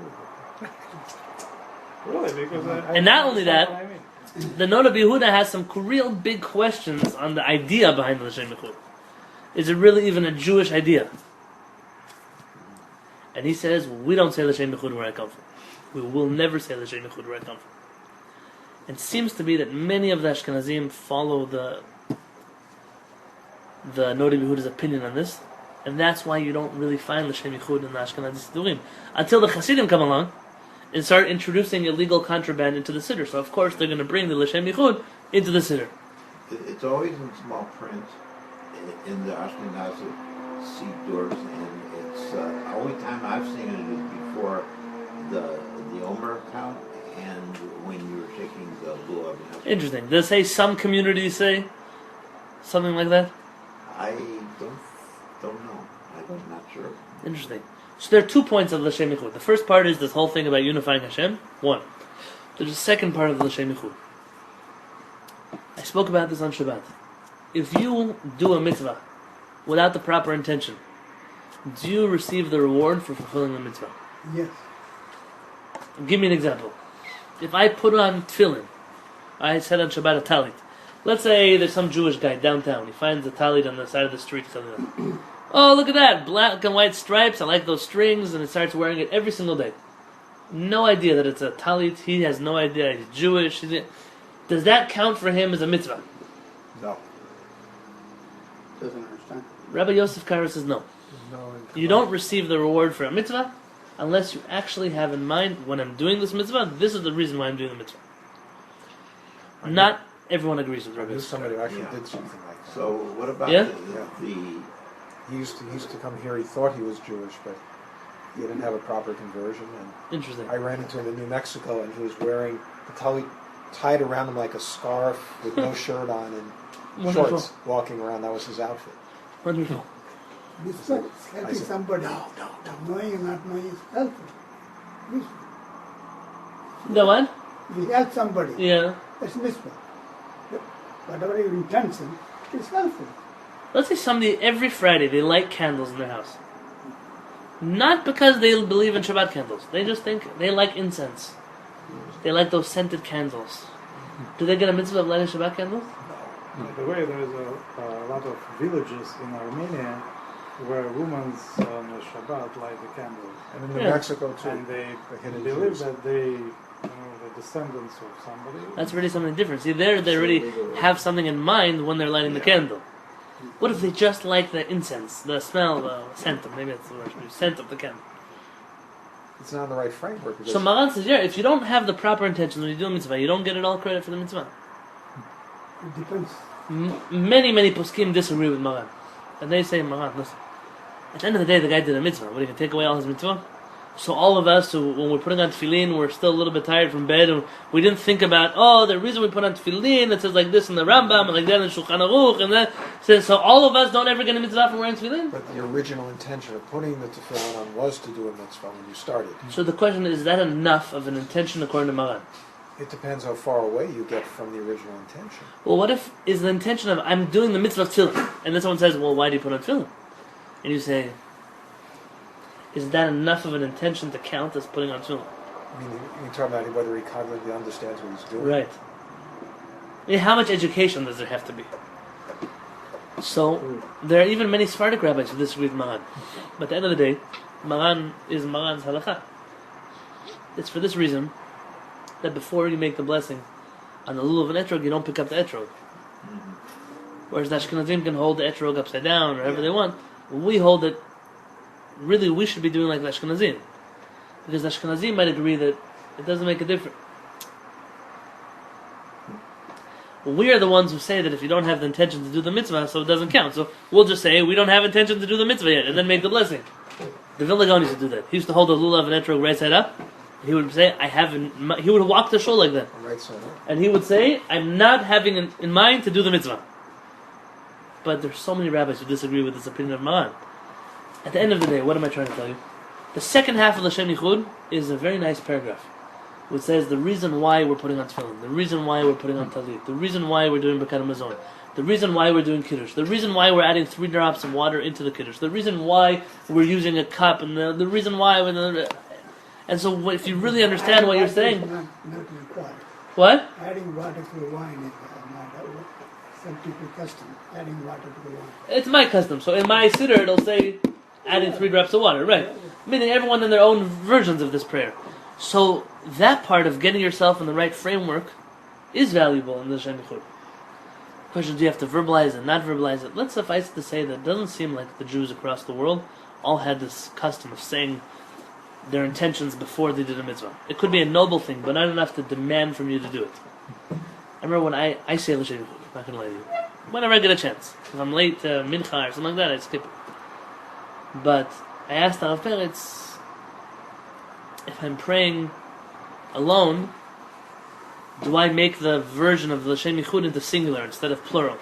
that. Really, because I And not only that, what I mean. the Noda B'Yehuda has some real big questions on the idea behind the L'Shem Yichud. Is it really even a Jewish idea? And he says, we don't say L'Shem Yichud where I come from. We will never say L'Shem Yichud where I come from. It seems to be that many of the Ashkenazim follow the Noda B'Yehuda's opinion on this, and that's why you don't really find L'Shem Yichud in the Ashkenazi Siddurim. Until the Hasidim come along, and start introducing illegal contraband into the siddur. So of course they're going to bring the L'Shem Yichud into the siddur. It's always in small print in the Ashkenazi Sidurs, and it's the only time I've seen it is before the Omer count and when you were shaking the lulav. Interesting. Does it say some communities say something like that? I don't know. I'm not sure. Interesting. So there are 2 points of L'Shem Yichud. The first part is this whole thing about unifying Hashem. 1. There's a second part of L'Shem Yichud. I spoke about this on Shabbat. If you do a mitzvah without the proper intention, do you receive the reward for fulfilling the mitzvah? Yes. Give me an example. If I put on tefillin, I said on Shabbat a talit. Let's say there's some Jewish guy downtown. He finds a talit on the side of the street. Oh, look at that, black and white stripes. I like those strings, and he starts wearing it every single day. No idea that it's a talit. He has no idea he's Jewish. Does that count for him as a mitzvah? No. Doesn't understand. Rabbi Yosef Karo says no. You don't receive the reward for a mitzvah unless you actually have in mind, when I'm doing this mitzvah, this is the reason why I'm doing the mitzvah. Not everyone agrees with I Rabbi knew Yosef. somebody who actually Yeah. did something like that. So what about Yeah? the He used to come here. He thought he was Jewish, but he didn't have a proper conversion. And Interesting. I ran into him in New Mexico, and he was wearing the talit tied around him like a scarf with no shirt on and Wonderful. shorts, walking around. That was his outfit. Wonderful. This one is helping said- somebody. Knowing or not knowing is helpful. This- The what? If you help somebody, Yeah. that's mitzvah. Whatever your intention is helpful. Let's say somebody, every Friday, they light candles in their house. Not because they believe in Shabbat candles. They just think they like incense. They like those scented candles. Do they get a mitzvah of lighting Shabbat candles? By the way, there's a lot of villages in Armenia where women on the Shabbat light the candles. And in New Yeah. Mexico too. And they the hidden believe Jews. that they, the descendants of somebody. That's really something different. See, there they already have something in mind when they're lighting the candle. What if they just like the incense, the smell, the scent of, maybe that's the word, the scent of the candle? It's not in the right framework. Because So Maran says, yeah, if you don't have the proper intention when you do a mitzvah, you don't get it all credit for the mitzvah. It depends. Many poskim disagree with Maran. And they say, Maran, listen, at the end of the day, the guy did a mitzvah. What, he can take away all his mitzvah? So all of us, who, when we're putting on tefillin, we're still a little bit tired from bed, and we didn't think about, the reason we put on tefillin, it says like this in the Rambam, and like that in Shulchan Aruch, and that says, so all of us don't ever get a mitzvah from wearing tefillin? But the original intention of putting the tefillin on was to do a mitzvah when you started. So the question is that enough of an intention according to Maran? It depends how far away you get from the original intention. Well, what if is the intention of I'm doing the mitzvah of tefillin, and then someone says, well, why do you put on tefillin? And you say, is that enough of an intention to count as putting on tefillin? I mean, you're talking about whether he cognitively understands what he's doing. Right. I mean, how much education does there have to be? So, there are even many Sephardic rabbis who disagree with Maran. But at the end of the day, Maran is Maran's halakha. It's for this reason that before you make the blessing on the lulav and etrog, you don't pick up the etrog. Whereas the Ashkenazim can hold the etrog upside down or however they want. We hold it, really we should be doing like the Ashkenazim. Because the Ashkenazim might agree that it doesn't make a difference. We are the ones who say that if you don't have the intention to do the mitzvah, so it doesn't count. So we'll just say we don't have intention to do the mitzvah yet, and then make the blessing. The Vilna Gaon used to do that. He used to hold the lulav and etrog right side up. He would say, he would walk the shul like that. Right side up. And he would say, I'm not having in mind to do the mitzvah. But there's so many rabbis who disagree with this opinion of Maran. At the end of the day, what am I trying to tell you? The second half of L'Shem Yichud is a very nice paragraph, which says the reason why we're putting on tefillin, the reason why we're putting on talit, the reason why we're doing Birkat Hamazon, the reason why we're doing Kiddush, the reason why we're adding 3 drops of water into the Kiddush, the reason why we're using a cup, and the reason why we're... And so if you really understand what you're saying... Not required. What? Adding water to the wine is not some people's custom. Adding water to the wine. It's my custom. So in my siddur, it'll say adding 3 drops of water, right? Meaning everyone in their own versions of this prayer. So that part of getting yourself in the right framework is valuable in the L'Shem Yichud. Question, do you have to verbalize it, not verbalize it? Let's suffice it to say that it doesn't seem like the Jews across the world all had this custom of saying their intentions before they did a mitzvah. It could be a noble thing, but not enough to demand from you to do it. I remember when I say l'shem yichud, I'm not going to lie to you. Whenever I get a chance. If I'm late to mincha or something like that, I skip it. But I asked the Rav Peretz, if I'm praying alone, do I make the version of l'shem yichud into singular instead of plural?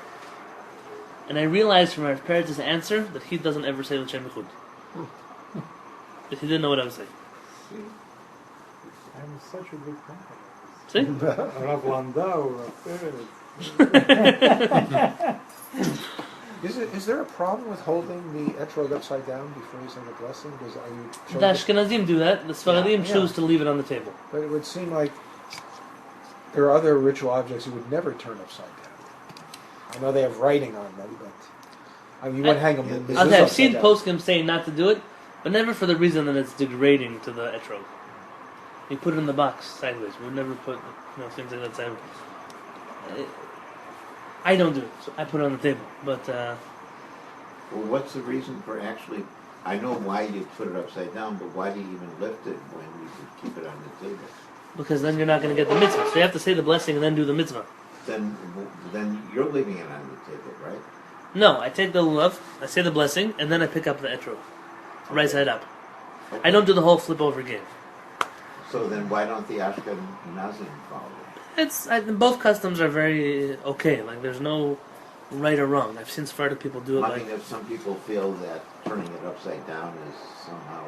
And I realized from Rav Peretz's answer that he doesn't ever say l'shem yichud. He didn't know what I was saying. I'm such a big company. See? Rav Landau, Rav Peretz. Is there a problem with holding the etrog upside down before you say the blessing? Because are you The Ashkenazim do that. The Sfaradim Yeah. choose to leave it on the table. But it would seem like there are other ritual objects you would never turn upside down. I know they have writing on them, but you wouldn't hang them. I've seen poskim saying not to do it, but never for the reason that it's degrading to the etrog. You put it in the box sideways. We would never put things like that sideways. I don't do it, so I put it on the table. But Well, what's the reason for actually? I know why you put it upside down, but why do you even lift it when you can keep it on the table? because then you're not going to get the mitzvah. So you have to say the blessing and then do the mitzvah. Then you're leaving it on the table, right? No, I take the lulav, I say the blessing, and then I pick up the etrog, right side up. Okay. I don't do the whole flip over game. So then why don't the Ashkenazim follow it? Both customs are very okay. Like there's no right or wrong. I've seen Sephardic people do it. I mean, if some people feel that turning it upside down is somehow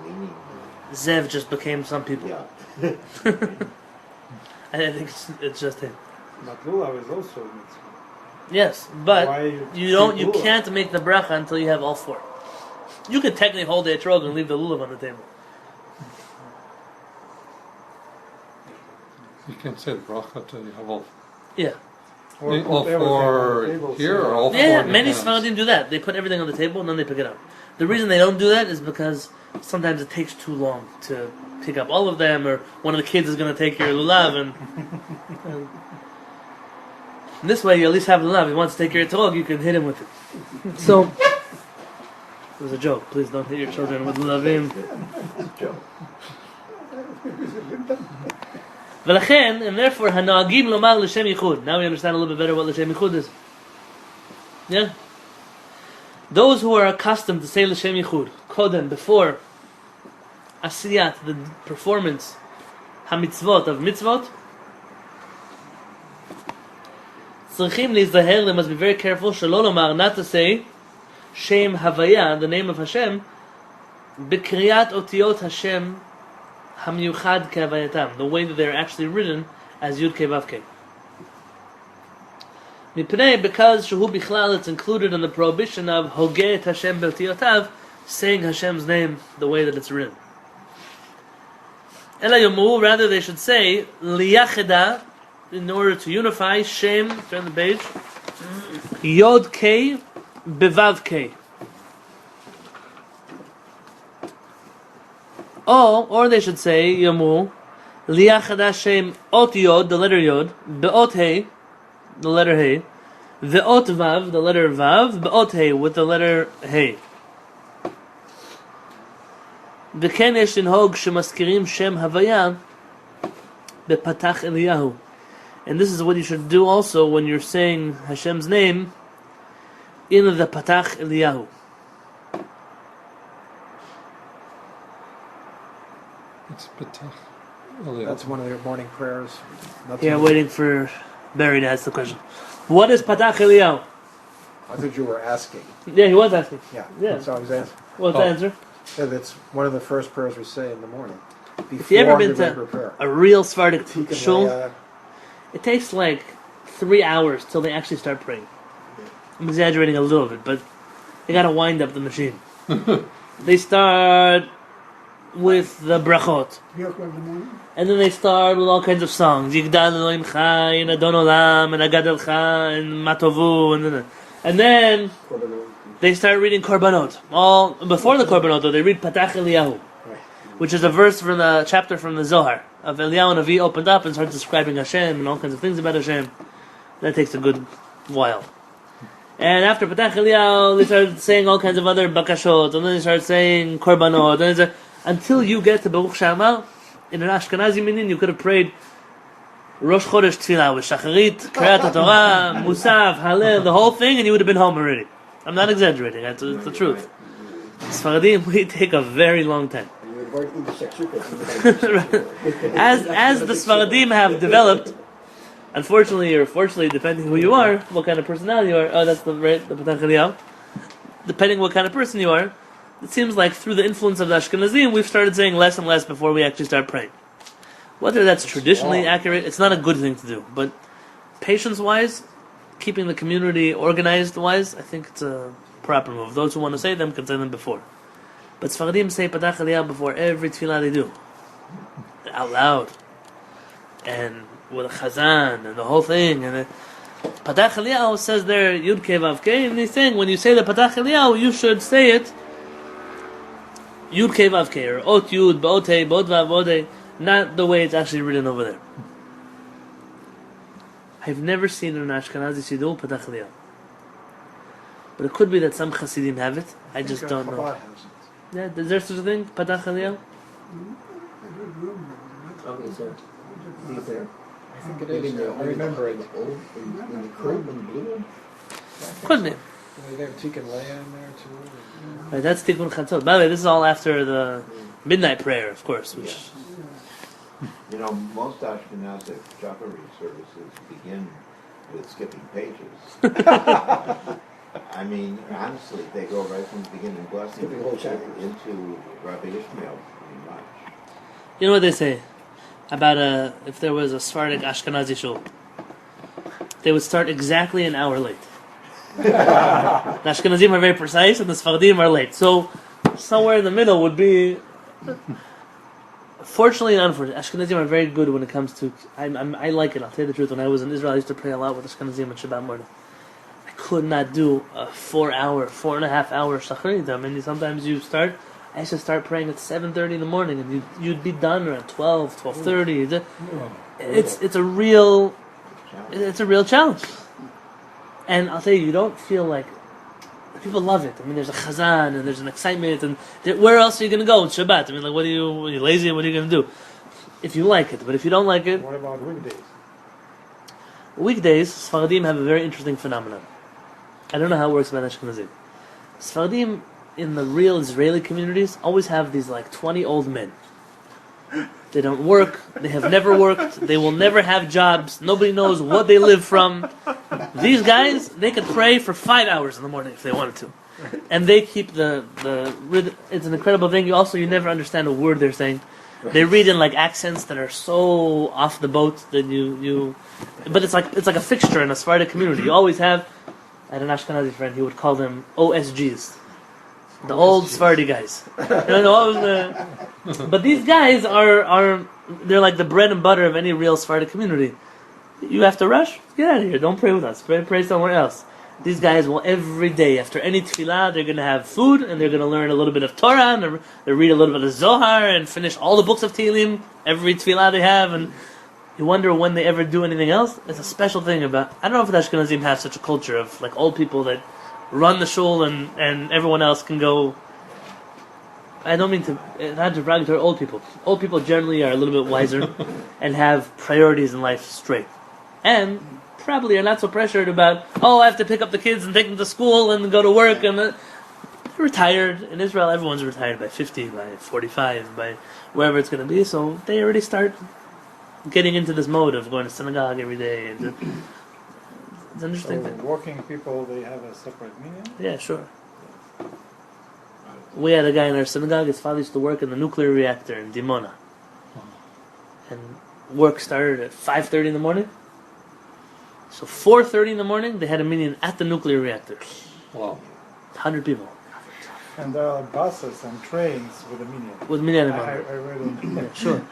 meaning. Zev just became some people. Yeah. I think it's just him. But lulav is also a mitzvah. Yes, but Why you lulav? can't make the bracha until you have all four. You could technically hold the etrog and leave the lulav on the table. You can say the bracha till you have all. Yeah. Or put All everything on four the table, here so- or all four Yeah, in your many hands? Sfaradim do that. They put everything on the table and then they pick it up. The reason they don't do that is because sometimes it takes too long to pick up all of them, or one of the kids is going to take your lulav, and this way you at least have lulav. If he wants to take your etrog, you can hit him with it. So, it was a joke. Please don't hit your children with lulavim. Joe. ולכן, and therefore, הנוהגים לומר לשם ייחוד. Now we understand a little bit better what לשם ייחוד is. Yeah? Those who are accustomed to say לשם ייחוד, קודם, before asiyat, the performance, hamitzvot of mitzvot, צריכים להיזהר, they must be very careful, שלא לומר, not to say, שם הוויה, the name of Hashem, בקריאת אותיות השם המיוחד כהווייתם, the way that they're actually written as Yud Kei Vav Kei. מפני, because שהוא בכלל, it's included in the prohibition of הוגה את השם באותיותיו, saying Hashem's name the way that it's written. אלא יאמרו, rather they should say, ליחדה, in order to unify, Shem, turn the page, Yod Kei bevav Kei. Or they should say, Yamu, Liyachada Shem Ot Yod, the letter Yod, Be'ot He, the letter He, Ve'ot Vav, the letter Vav, Be'ot He, with the letter He. וכן יש לנהוג שמזכירים שם הוויה בפתח אליהו. And this is what you should do also when you're saying Hashem's name in the Patach Eliyahu. It's B'tach. Oh, yeah. That's one of their morning prayers. Yeah, waiting for Barry to ask the question. What is Patach Eliyahu? I thought you were asking. Yeah, he was asking. Yeah. Yeah. So I was asking. What's the answer? Yeah, that's one of the first prayers we say in the morning. If you ever been the regular prayer. to a real Sephardic Tikka shul, Leah, it takes like 3 hours till they actually start praying. I'm exaggerating a little bit, but they gotta wind up the machine. They start with the brachot. 3 o'clock in the morning. And then they start with all kinds of songs. Yigdal Elohim Chai, and Adon Olam, and Agad Elcha, and Matovu, and then they start reading Korbanot. All before the Korbanot, though, they read Patach Eliyahu, which is a verse from the chapter from the Zohar of Eliyahu Navi opened up and started describing Hashem and all kinds of things about Hashem. That takes a good while. And after Patach Eliyahu, they started saying all kinds of other bakashot, and then they started saying Korbanot, and Until you get to Baruch She'amar, in an Ashkenazi minyan, you could have prayed Rosh Chodesh Tefillah with Shacharit, Kriyat Torah, Musaf, Halel, the whole thing, and you would have been home already. I'm not exaggerating. It's the truth. Sfaradim, we take a very long time. As the Sfaradim have developed, unfortunately or fortunately, depending who you are, what kind of personality you are. Oh, that's the Patach Eliyahu. Depending what kind of person you are, it seems like through the influence of the Ashkenazim, we've started saying less and less before we actually start praying. Whether that's traditionally accurate, it's not a good thing to do. But patience-wise, keeping the community organized-wise, I think it's a proper move. Those who want to say them can say them before. But Sfaradim say Patach Eliyahu before every tefillah they do. Out loud. And with a chazan and the whole thing. And Patach Eliyahu says there, Yud Kei Vav Kei, and he's saying when you say the Patach Eliyahu, you should say it Yud Kei Vav Kei, or Ot Yud, B'Ot Hei, B'Ot Vav, B'Ot Hei, not the way it's actually written over there. I've never seen an Ashkenazi Siddur Patach Eliyahu. But it could be that some Hasidim have it. I just don't know. Yeah, is there such a thing? Patach Eliyahu? Okay, so these are. I think it is. I remember it. In the curve and the blue one. Could be. They have Tikkun Leah in there too. Right, that's Tikkun Chatzot. By the way, this is all after the midnight prayer, of course. Which You know, most Ashkenazic Shacharit services begin with skipping pages. I mean, honestly, they go right from the beginning, blessing Skipping whole chapters. into Rabbi Ishmael, pretty much. you know what they say about if there was a Sephardic Ashkenazi shul, they would start exactly an hour late. The Ashkenazim are very precise, and the Sephardim are late. So somewhere in the middle would be. Fortunately and unfortunately, Ashkenazim are very good when it comes to. I like it. I'll tell you the truth. When I was in Israel, I used to pray a lot with Ashkenazim on Shabbat morning. I could not do a 4.5 hour shacharit. I mean, sometimes you start. I used to start praying at 7:30 in the morning, and you'd be done around 12:30. It's a real challenge. And I'll tell you, you don't feel like people love it. I mean, there's a chazan and there's an excitement, and where else are you going to go on Shabbat? I mean, like, are you lazy? What are you going to do? If you like it, but if you don't like it, What about weekdays? weekdays, Sfaradim have a very interesting phenomenon. I don't know how it works about Ashkenazim. Sfaradim in the real Israeli communities always have these like 20 old men. They don't work. They have never worked. They will never have jobs. Nobody knows what they live from. These guys, they could pray for 5 hours in the morning if they wanted to, and they keep the. It's an incredible thing. You never understand a word they're saying. They read in like accents that are so off the boat that you. But it's like a fixture in a Sephardic community. You always have. I had an Ashkenazi friend. He would call them OSGs. The old Sephardi guys. But these guys are they're like the bread and butter of any real Sephardi community. You have to rush? Get out of here. Don't pray with us. Pray somewhere else. These guys will every day, after any tefillah, they're going to have food, and they're going to learn a little bit of Torah, and they read a little bit of Zohar, and finish all the books of Tehillim, every tefillah they have, and you wonder when they ever do anything else. It's a special thing about... I don't know if the Ashkenazim have such a culture of like old people that run the shul and everyone else can go. I don't mean to not derogatory old people. Old people generally are a little bit wiser and have priorities in life straight, and probably are not so pressured about I have to pick up the kids and take them to school and go to work and retired. In Israel, everyone's retired by 50, by 45, by wherever it's going to be. So they already start getting into this mode of going to synagogue every day and. It's an interesting thing. Working people, they have a separate meaning? Yeah, sure. We had a guy in our synagogue, his father used to work in the nuclear reactor in Dimona. And work started at 5:30 in the morning. So 4:30 in the morning, they had a meeting at the nuclear reactor. Wow. 100 people. And there are buses and trains with a meaning. With minyan I in really... Sure.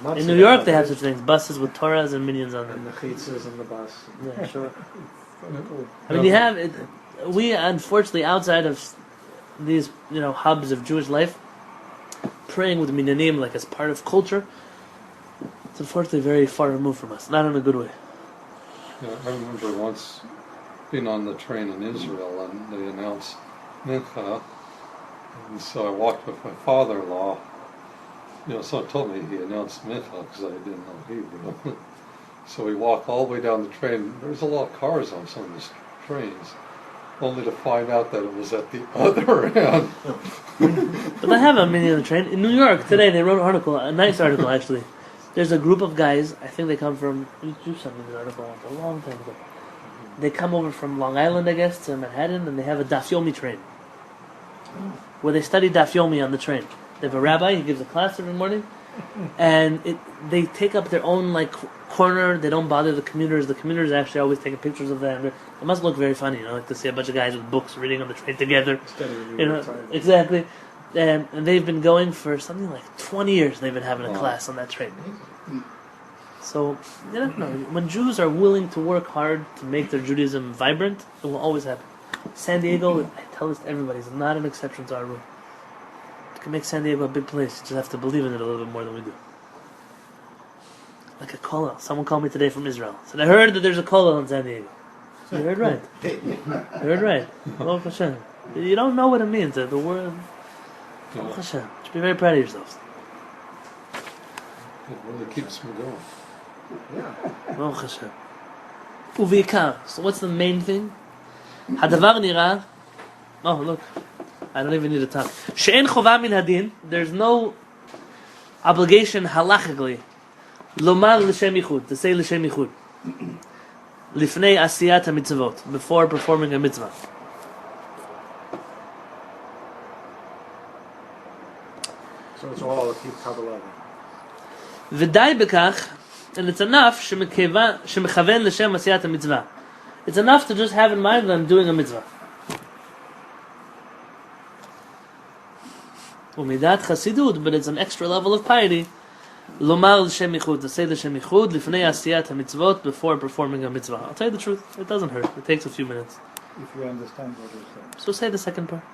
In In New York, they have such things. Buses with Torahs and minions on And them. the chitzas and the bus. Yeah, sure. cool. I mean, you have it. We, unfortunately, outside of these, hubs of Jewish life, praying with minyanim, like as part of culture, it's unfortunately very far removed from us. Not in a good way. Yeah, I remember once being on the train in Israel and they announced Mincha, And so I walked with my father-in-law. Someone told me he announced mincha because I didn't know Hebrew. So we walked all the way down the train. There's a lot of cars on some of these trains, only to find out that it was at the other end. But I have a mini on the train. In New York today, they wrote an article, a nice article actually. There's a group of guys, I think they come from, you sent me the article a long time ago. They come over from Long Island, I guess, to Manhattan, and they have a Daf Yomi train. Where they study Daf Yomi on the train. They have a rabbi, he gives a class every morning, and they take up their own corner. They don't bother the commuters. The commuters actually always taking pictures of them. It must look very funny, to see a bunch of guys with books reading on the train together. Exactly. And they've been going for something like 20 years. They've been having a class on that train. So when Jews are willing to work hard to make their Judaism vibrant, it will always happen. San Diego, I tell this to everybody, is not an exception to our rule. You can make San Diego a big place. You just have to believe in it a little bit more than we do. Like a kollel. Someone called me today from Israel. Said, I heard that there's a kollel in San Diego. You heard right. You heard right. Baruch Hashem. You don't know what it means. The word. Baruch Hashem. You should be very proud of yourselves. It really keeps me going. Baruch Hashem. Uvikar. So what's the main thing? Hadavar nira. Oh, look. I don't even need to talk. She'en chova min hadin. There's no obligation halachically. Lomar l'shem yichud. To say l'shem yichud. Lifnei asiyat ha-mitzvot. Before performing a mitzvah. So it's all keep Kabbalah. V'dai bekach, and it's enough shemechaven l'shem asiyat ha-mitzvah. It's enough to just have in mind that I'm doing a mitzvah. Umidat chasidut, but it's an extra level of piety. Lomar l'shem yichud, to say l'shem yichud, lifnei asiyat ha-mitzvot, before performing a mitzvah. I'll tell you the truth, it doesn't hurt. It takes a few minutes. If you understand what you're saying. So say the second part.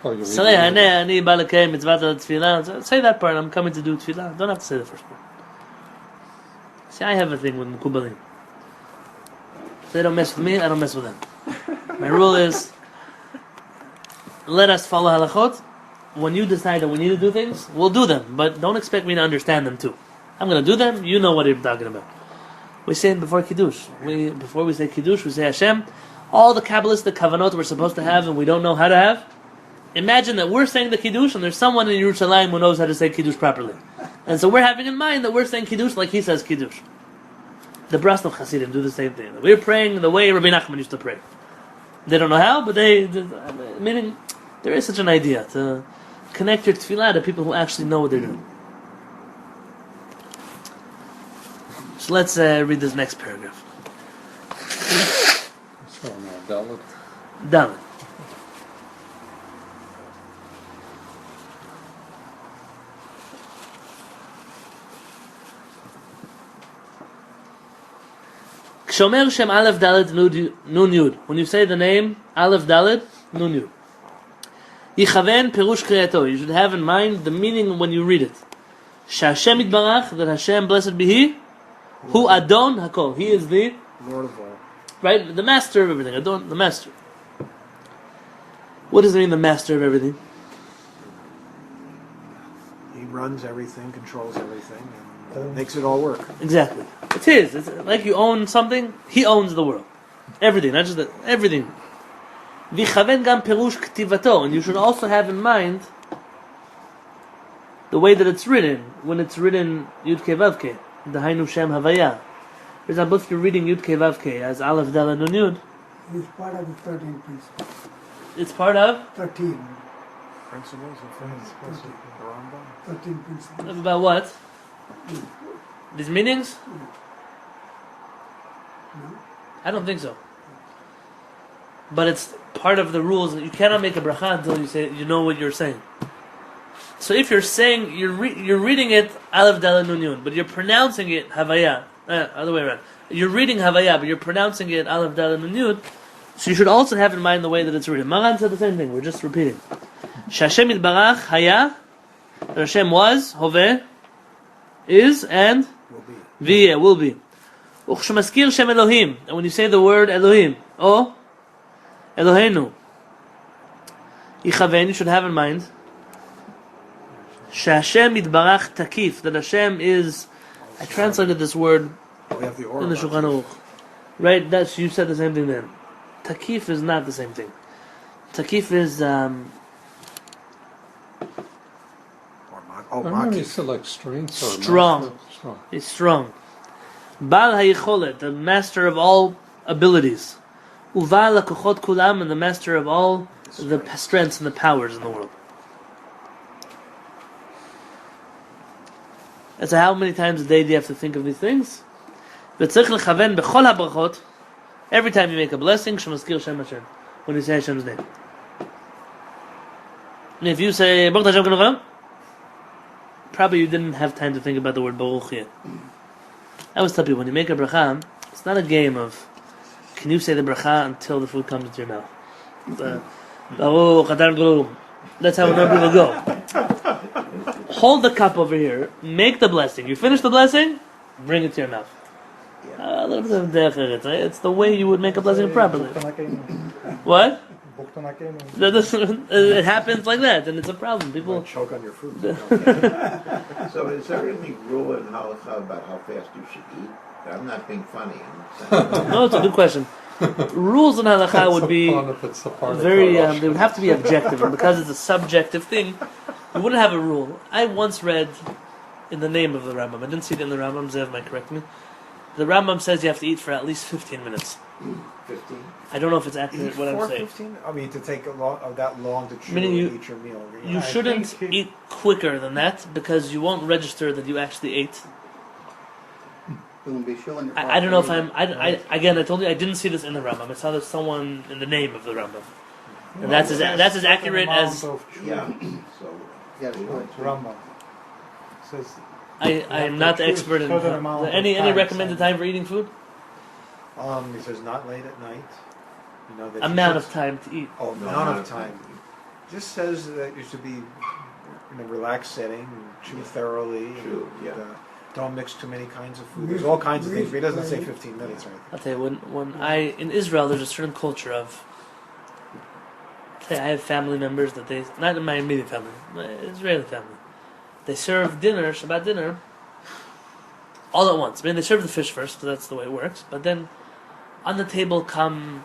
Oh, Say that part, I'm coming to do tefillah. Don't have to say the first part. See, I have a thing with Mekubalim. If they don't mess with me, I don't mess with them. My rule is, let us follow halachot. When you decide that we need to do things, we'll do them. But don't expect me to understand them too. I'm going to do them, you know what I'm talking about. We say it before Kiddush. Before we say Kiddush, we say Hashem. All the Kabbalistic kavanot we're supposed to have and we don't know how to have. Imagine that we're saying the Kiddush and there's someone in Yerushalayim who knows how to say Kiddush properly. And so we're having in mind that we're saying Kiddush like he says Kiddush. The Braslov Hasidim do the same thing. We're praying the way Rabbi Nachman used to pray. They don't know how, but meaning there is such an idea to connect your tefillah to people who actually know what they're doing. So let's read this next paragraph. So Dalit. Dalit. Kshomer Shem Aleph Dalet Nun Yud. When you say the name Aleph Dalet Nun Yud. Yichaven Perush Kriyato. You should have in mind the meaning when you read it. Shashem Yitbarach, that Hashem, blessed be He, Hu Adon Hakol. He is the Lord of all. right, the master of everything. Adon, the master. What does it mean, the master of everything? He runs everything, controls everything, and makes it all work. Exactly. It's his. It's like you own something. He owns the world. Everything, not just everything. V'chaven gam perush ktivato, and you should also have in mind the way that it's written. When it's written Yud Kei Vav Kei, Dahainu Shem Havaya. For example, if you're reading Yud Kei Vav Kei as Aleph Dalet Nun Yud, It's part of the 13 principles. it's part of 13. Principles of things. 13 principles. about what? These meanings? No? I don't think so. But it's part of the rules. You cannot make a bracha until you know what you're saying. So if you're saying you're reading it Aleph Dalet Nun Yud, but you're pronouncing it Havaya, other way around. You're reading Havaya, but you're pronouncing it Aleph Dalet Nun Yud. So you should also have in mind the way that it's written. Maran said the same thing. We're just repeating. Shashem Yitbarach Haya. Hashem was, Hoveh, is, and V'yeh, will be. Uchshemaskir Shem Elohim. And when you say the word Elohim, O Eloheinu, Yichaven, you should have in mind, Hashem Yitbarach Takif, that Hashem is, I translated this word We have the in the Shulchan Aruch. Right, that's, you said the same thing then. Takif is not the same thing. Takif is, I remember you said like strength or Strong. master. Strong. it's strong. Bal HaYicholet, the master of all abilities. Uval HaKochot Kulam, and the master of all the strengths and the powers in the world. And so how many times a day do you have to think of these things? V'tzich lechaven b'chol habrachot, every time you make a blessing, shemazkir Shem Hashem, when you say Hashem's name. And if you say, Baruch Hashem K'nochem, probably you didn't have time to think about the word Baruch yet. I always tell people, when you make a bracha, it's not a game of, can you say the bracha until the food comes into your mouth? Baruch Atah K'nochem. That's how normally people go. Hold the cup over here, make the blessing. You finish the blessing, bring it to your mouth. A little bit of derech, right? It's the way you would make a blessing properly. What? It happens like that, and it's a problem. People choke on your food. So is there any rule in halakha about how fast you should eat? I'm not being funny. No, it's a good question. Rules in halakha would be very. They would have to be objective, and because it's a subjective thing, you wouldn't have a rule. I once read in the name of the Rambam. I didn't see it in the Rambam. Zev might correct me. The Rambam says you have to eat for at least 15 minutes. 15? I don't know if it's accurate what I'm saying. 15? I mean, to take that long to chew Meaning and eat your meal. You shouldn't eat quicker than that because you won't register that you actually ate. I don't know if again, I told you I didn't see this in the Rambam. I saw there's someone in the name of the Rambam. And that's as accurate as... Yeah. So, Rambam says... I am not the expert in... Any recommended time for eating food? He says not late at night. You know, that Amount of time to eat. Oh, amount of time. Just says that you should be in a relaxed setting, chew thoroughly. Chew, and, don't mix too many kinds of food. There's all kinds of things, but he doesn't say 15 minutes or anything. I'll tell you, in Israel, there's a certain culture of... I have family members that they... Not in my immediate family, my Israeli family. They serve dinner, Shabbat dinner, all at once. I mean, they serve the fish first, so that's the way it works. But then, on the table come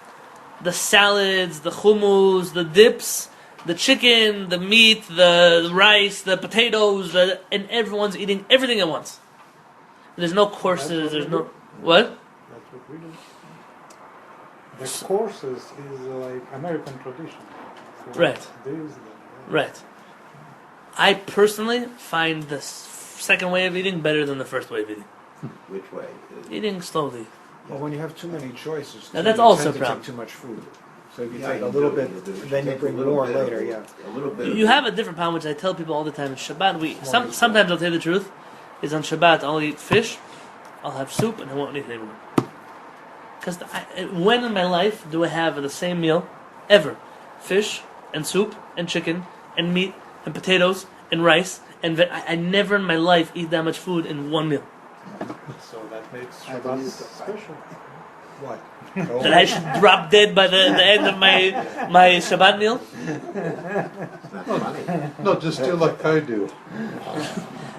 the salads, the hummus, the dips, the chicken, the meat, the rice, the potatoes, and everyone's eating everything at once. There's no courses, there's no... What? That's what we do. The courses is like American tradition. So Right. This, Right. I personally find the second way of eating better than the first way of eating. which way? Eating slowly. Well, when you have too many choices, Now, that's you also tend a to problem. take too much food. So if you Yeah, take a you little do. bit, You do. then you Take bring a little more bit later, of- yeah. A little bit. You have a different problem, which I tell people all the time. In Shabbat, sometimes I'll tell you the truth, is on Shabbat I'll eat fish, I'll have soup, and I won't eat anymore. Because when in my life do I have the same meal, ever, fish, and soup, and chicken, and meat, and potatoes, and rice, and I never in my life eat that much food in one meal. so that makes I Shabbat believe special. What? That I should drop dead by the end of my Shabbat meal. It's not funny. No, just do like I do.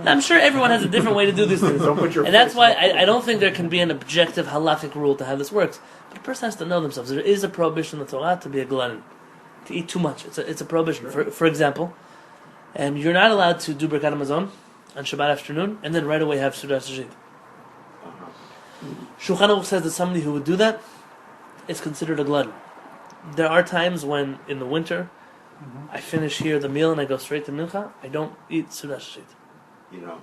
I'm sure everyone has a different way to do these things. Don't put your And that's face why in I don't think there can be an objective halachic rule to how this works. But a person has to know themselves. There is a prohibition in the Torah to be a glutton, to eat too much. It's a prohibition. For example, you're not allowed to do Birkat Hamazon on Shabbat afternoon and then right away have Sudat Shachit. Shulchan Aruch says that somebody who would do that is considered a glutton. There are times when, in the winter, I finish here the meal and I go straight to Mincha. I don't eat Sudat Shachit. You know.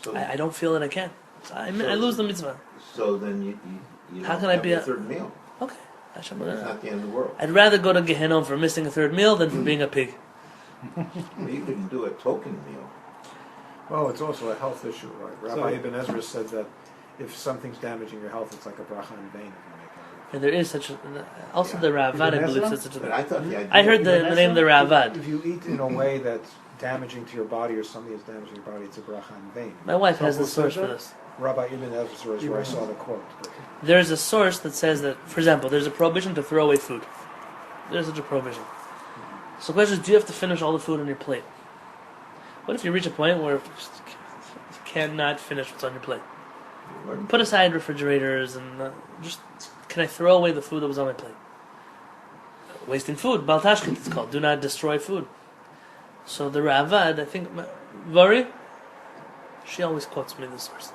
So, I don't feel that I can. So I lose the mitzvah. so then you How don't can I have be a a- third meal. Okay. It's not the end of the world. I'd rather go to Gehinnom for missing a third meal than for being a pig. Well, you can do a token meal. Well, it's also a health issue, right? Rabbi Ibn Ezra said that if something's damaging your health, it's like a bracha in vain. And there is such a... Also the Ravad, I believe, says such a But thing. I thought the idea I heard the name of the Ravad. If you eat in a way that's damaging to your body or something is damaging your body, it's a bracha in vain. My wife has the source for this. Rabbi Ibn Ezra is where I saw the quote. There's a source that says that, for example, there's a prohibition to throw away food. There's such a prohibition. So the question is, do you have to finish all the food on your plate? What if you reach a point where you cannot finish what's on your plate? Put aside refrigerators and just, can I throw away the food that was on my plate? Wasting food, Bal Tashchit it's called. Do not destroy food. So the Ravad, I think, Vari, she always quotes me this verse.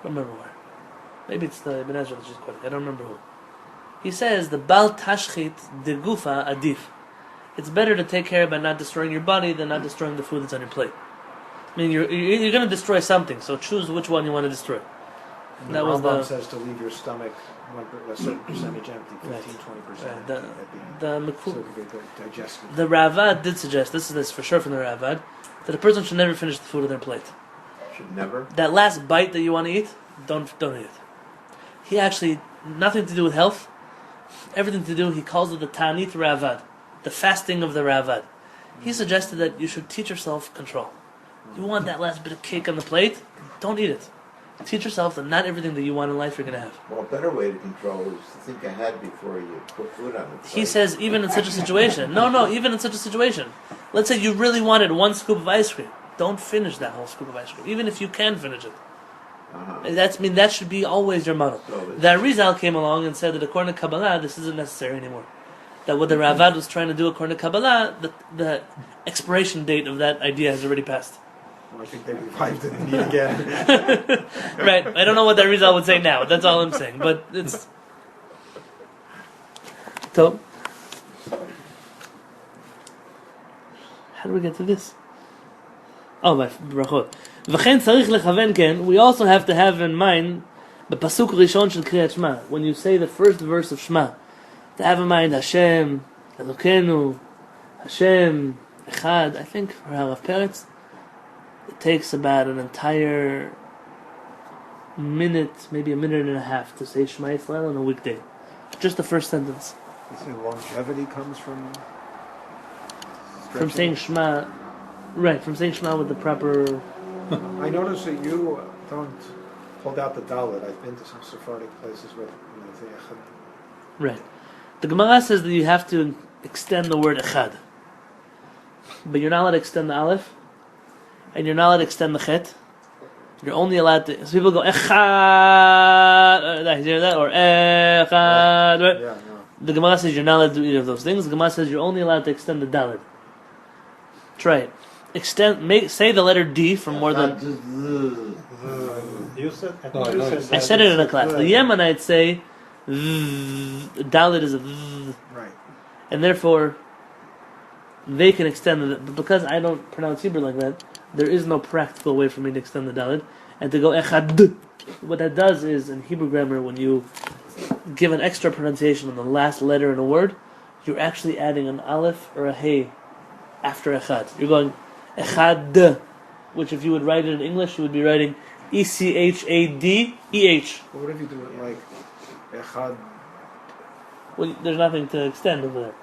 I don't remember where. Maybe it's the Ibn Ezra that she's quoting. I don't remember who. He says, the Bal Tashchit de Gufa Adif. It's better to take care about not destroying your body than not destroying the food that's on your plate. I mean, you're going to destroy something, so choose which one you want to destroy. And That the was Rambam says to leave your stomach a certain percentage empty, 15-20%. Right. So The it could be good digested. The Ravad did suggest, this is for sure from the Ravad, that a person should never finish the food on their plate. Should never. That last bite that you want to eat, don't eat it. He actually, nothing to do with health, everything to do, he calls it the Ta'anit Ravad, the fasting of the Ravad. He suggested that you should teach yourself control. You want that last bit of cake on the plate, don't eat it. Teach yourself that not everything that you want in life you're going to have. Well, a better way to control is to think ahead before you put food on the plate. He says even in such a situation, even in such a situation, let's say you really wanted one scoop of ice cream, don't finish that whole scoop of ice cream, even if you can finish it. That should be always your model. That Rizal came along and said that according to Kabbalah, this isn't necessary anymore. That what the Ravad was trying to do according to Kabbalah, the expiration date of that idea has already passed. I think they revived it and meet again. Right. I don't know what that Rizal would say now. That's all I'm saying. But it's... So... How do we get to this? Oh, by brachot. V'chein tzarich lechaven ken, we also have to have in mind the pasuk rishon shel Kriyat Shema. When you say the first verse of Shema, to have in mind Hashem, Elokenu, Hashem, Echad. I think for Harav Peretz, it takes about an entire minute, maybe a minute and a half to say Shema Yisrael on a weekday. Just the first sentence. You say longevity comes from saying Shema, right? From saying Shema with the proper. I notice that you don't hold out the Dalit. I've been to some Sephardic places where they say Echad. Right. The Gemara says that you have to extend the word Echad, but you're not allowed to extend the Aleph, and you're not allowed to extend the Chet. You're only allowed to. So people go Echad, you hear that, or Echad. Right? Yeah, no. The Gemara says you're not allowed to do either of those things. The Gemara says you're only allowed to extend the Dalet. Try it. Say the letter D for more than. You said. I said it in a class. The Yemenites say Dalet is a Right. and therefore they can extend it. But because I don't pronounce Hebrew like that, there is no practical way for me to extend the Dalet and to go Echad. What that does is in Hebrew grammar, when you give an extra pronunciation on the last letter in a word, you're actually adding an aleph or a hey after echad. You're going echad, which if you would write it in English, you would be writing ECHADEH. What if you do it like Echad? Well, there's nothing to extend over there.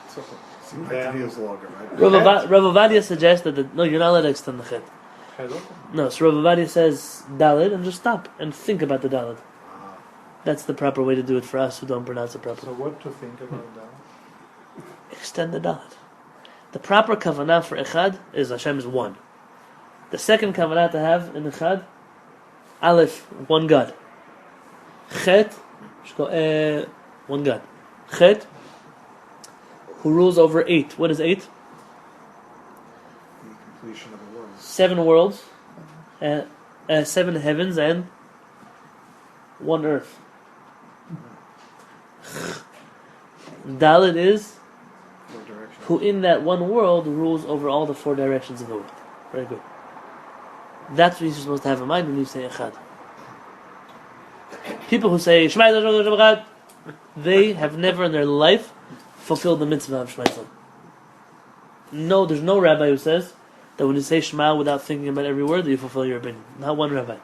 So, seems like the is longer, right? Rav Ovadia suggests that no, you're not allowed to extend the chet. No, so Rav Ovadia says Dalet and just stop and think about the Dalet. That's the proper way to do it for us who don't pronounce it properly. So what to think about that? Extend the Dalet. The proper kavanah for Echad is Hashem is one. The second kavanah to have in Echad, Aleph, one God. Chet, one God. Chet, who rules over 8. What is 8? The completion of the world. 7 worlds, 7 heavens, and 1 earth. Dalet is who in that one world rules over all the 4 directions of the world. Very good. That's what you're supposed to have in mind when you say Echad. People who say Shema Yisrael, Shema Echad, they have never in their life fulfilled the mitzvah of Shema Yisrael. No, there's no rabbi who says that when you say Shema without thinking about every word, that you fulfill your opinion. Not one rabbi.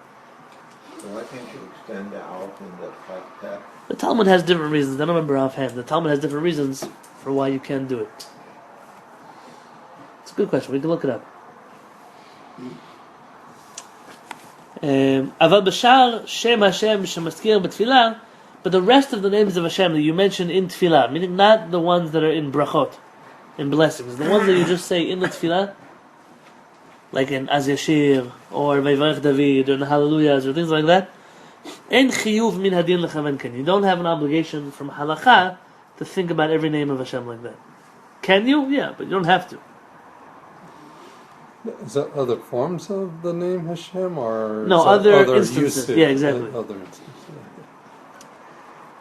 So why can't you extend the Aleph and the Chet? The Talmud has different reasons. I don't remember offhand. The Talmud has different reasons for why you can't do it. It's a good question. We can look it up. Aval b'Shaar Shem Hashem shemaskir b'Tfilah, but the rest of the names of Hashem that you mentioned in Tfilah, meaning not the ones that are in Brachot, in blessings. The ones that you just say in the tefillah, like in Az Yashir, or Vayvarech David, or in the Hallelujahs, or things like that, En chiyuv min hadin lechaven ken. You don't have an obligation from halacha to think about every name of Hashem like that. Can you? Yeah, but you don't have to. Is that other forms of the name Hashem, or No, is that other instances. usage? Yeah, exactly. Other instances.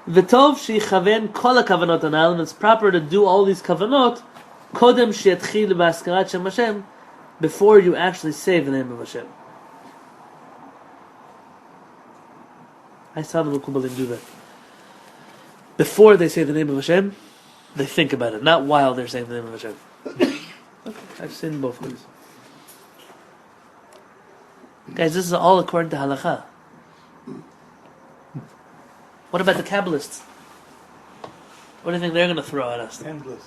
V'tov sheyichaven kol hakavanot anal, and it's proper to do all these kavanot kodem sheyatchil b'askarat Shem Hashem, before you actually say the name of Hashem. I saw the Mekubalim do that. Before they say the name of Hashem, they think about it, not while they're saying the name of Hashem. Okay, I've seen both ways. Guys, this is all according to halakha. What about the Kabbalists? What do you think they're going to throw at us? Endless.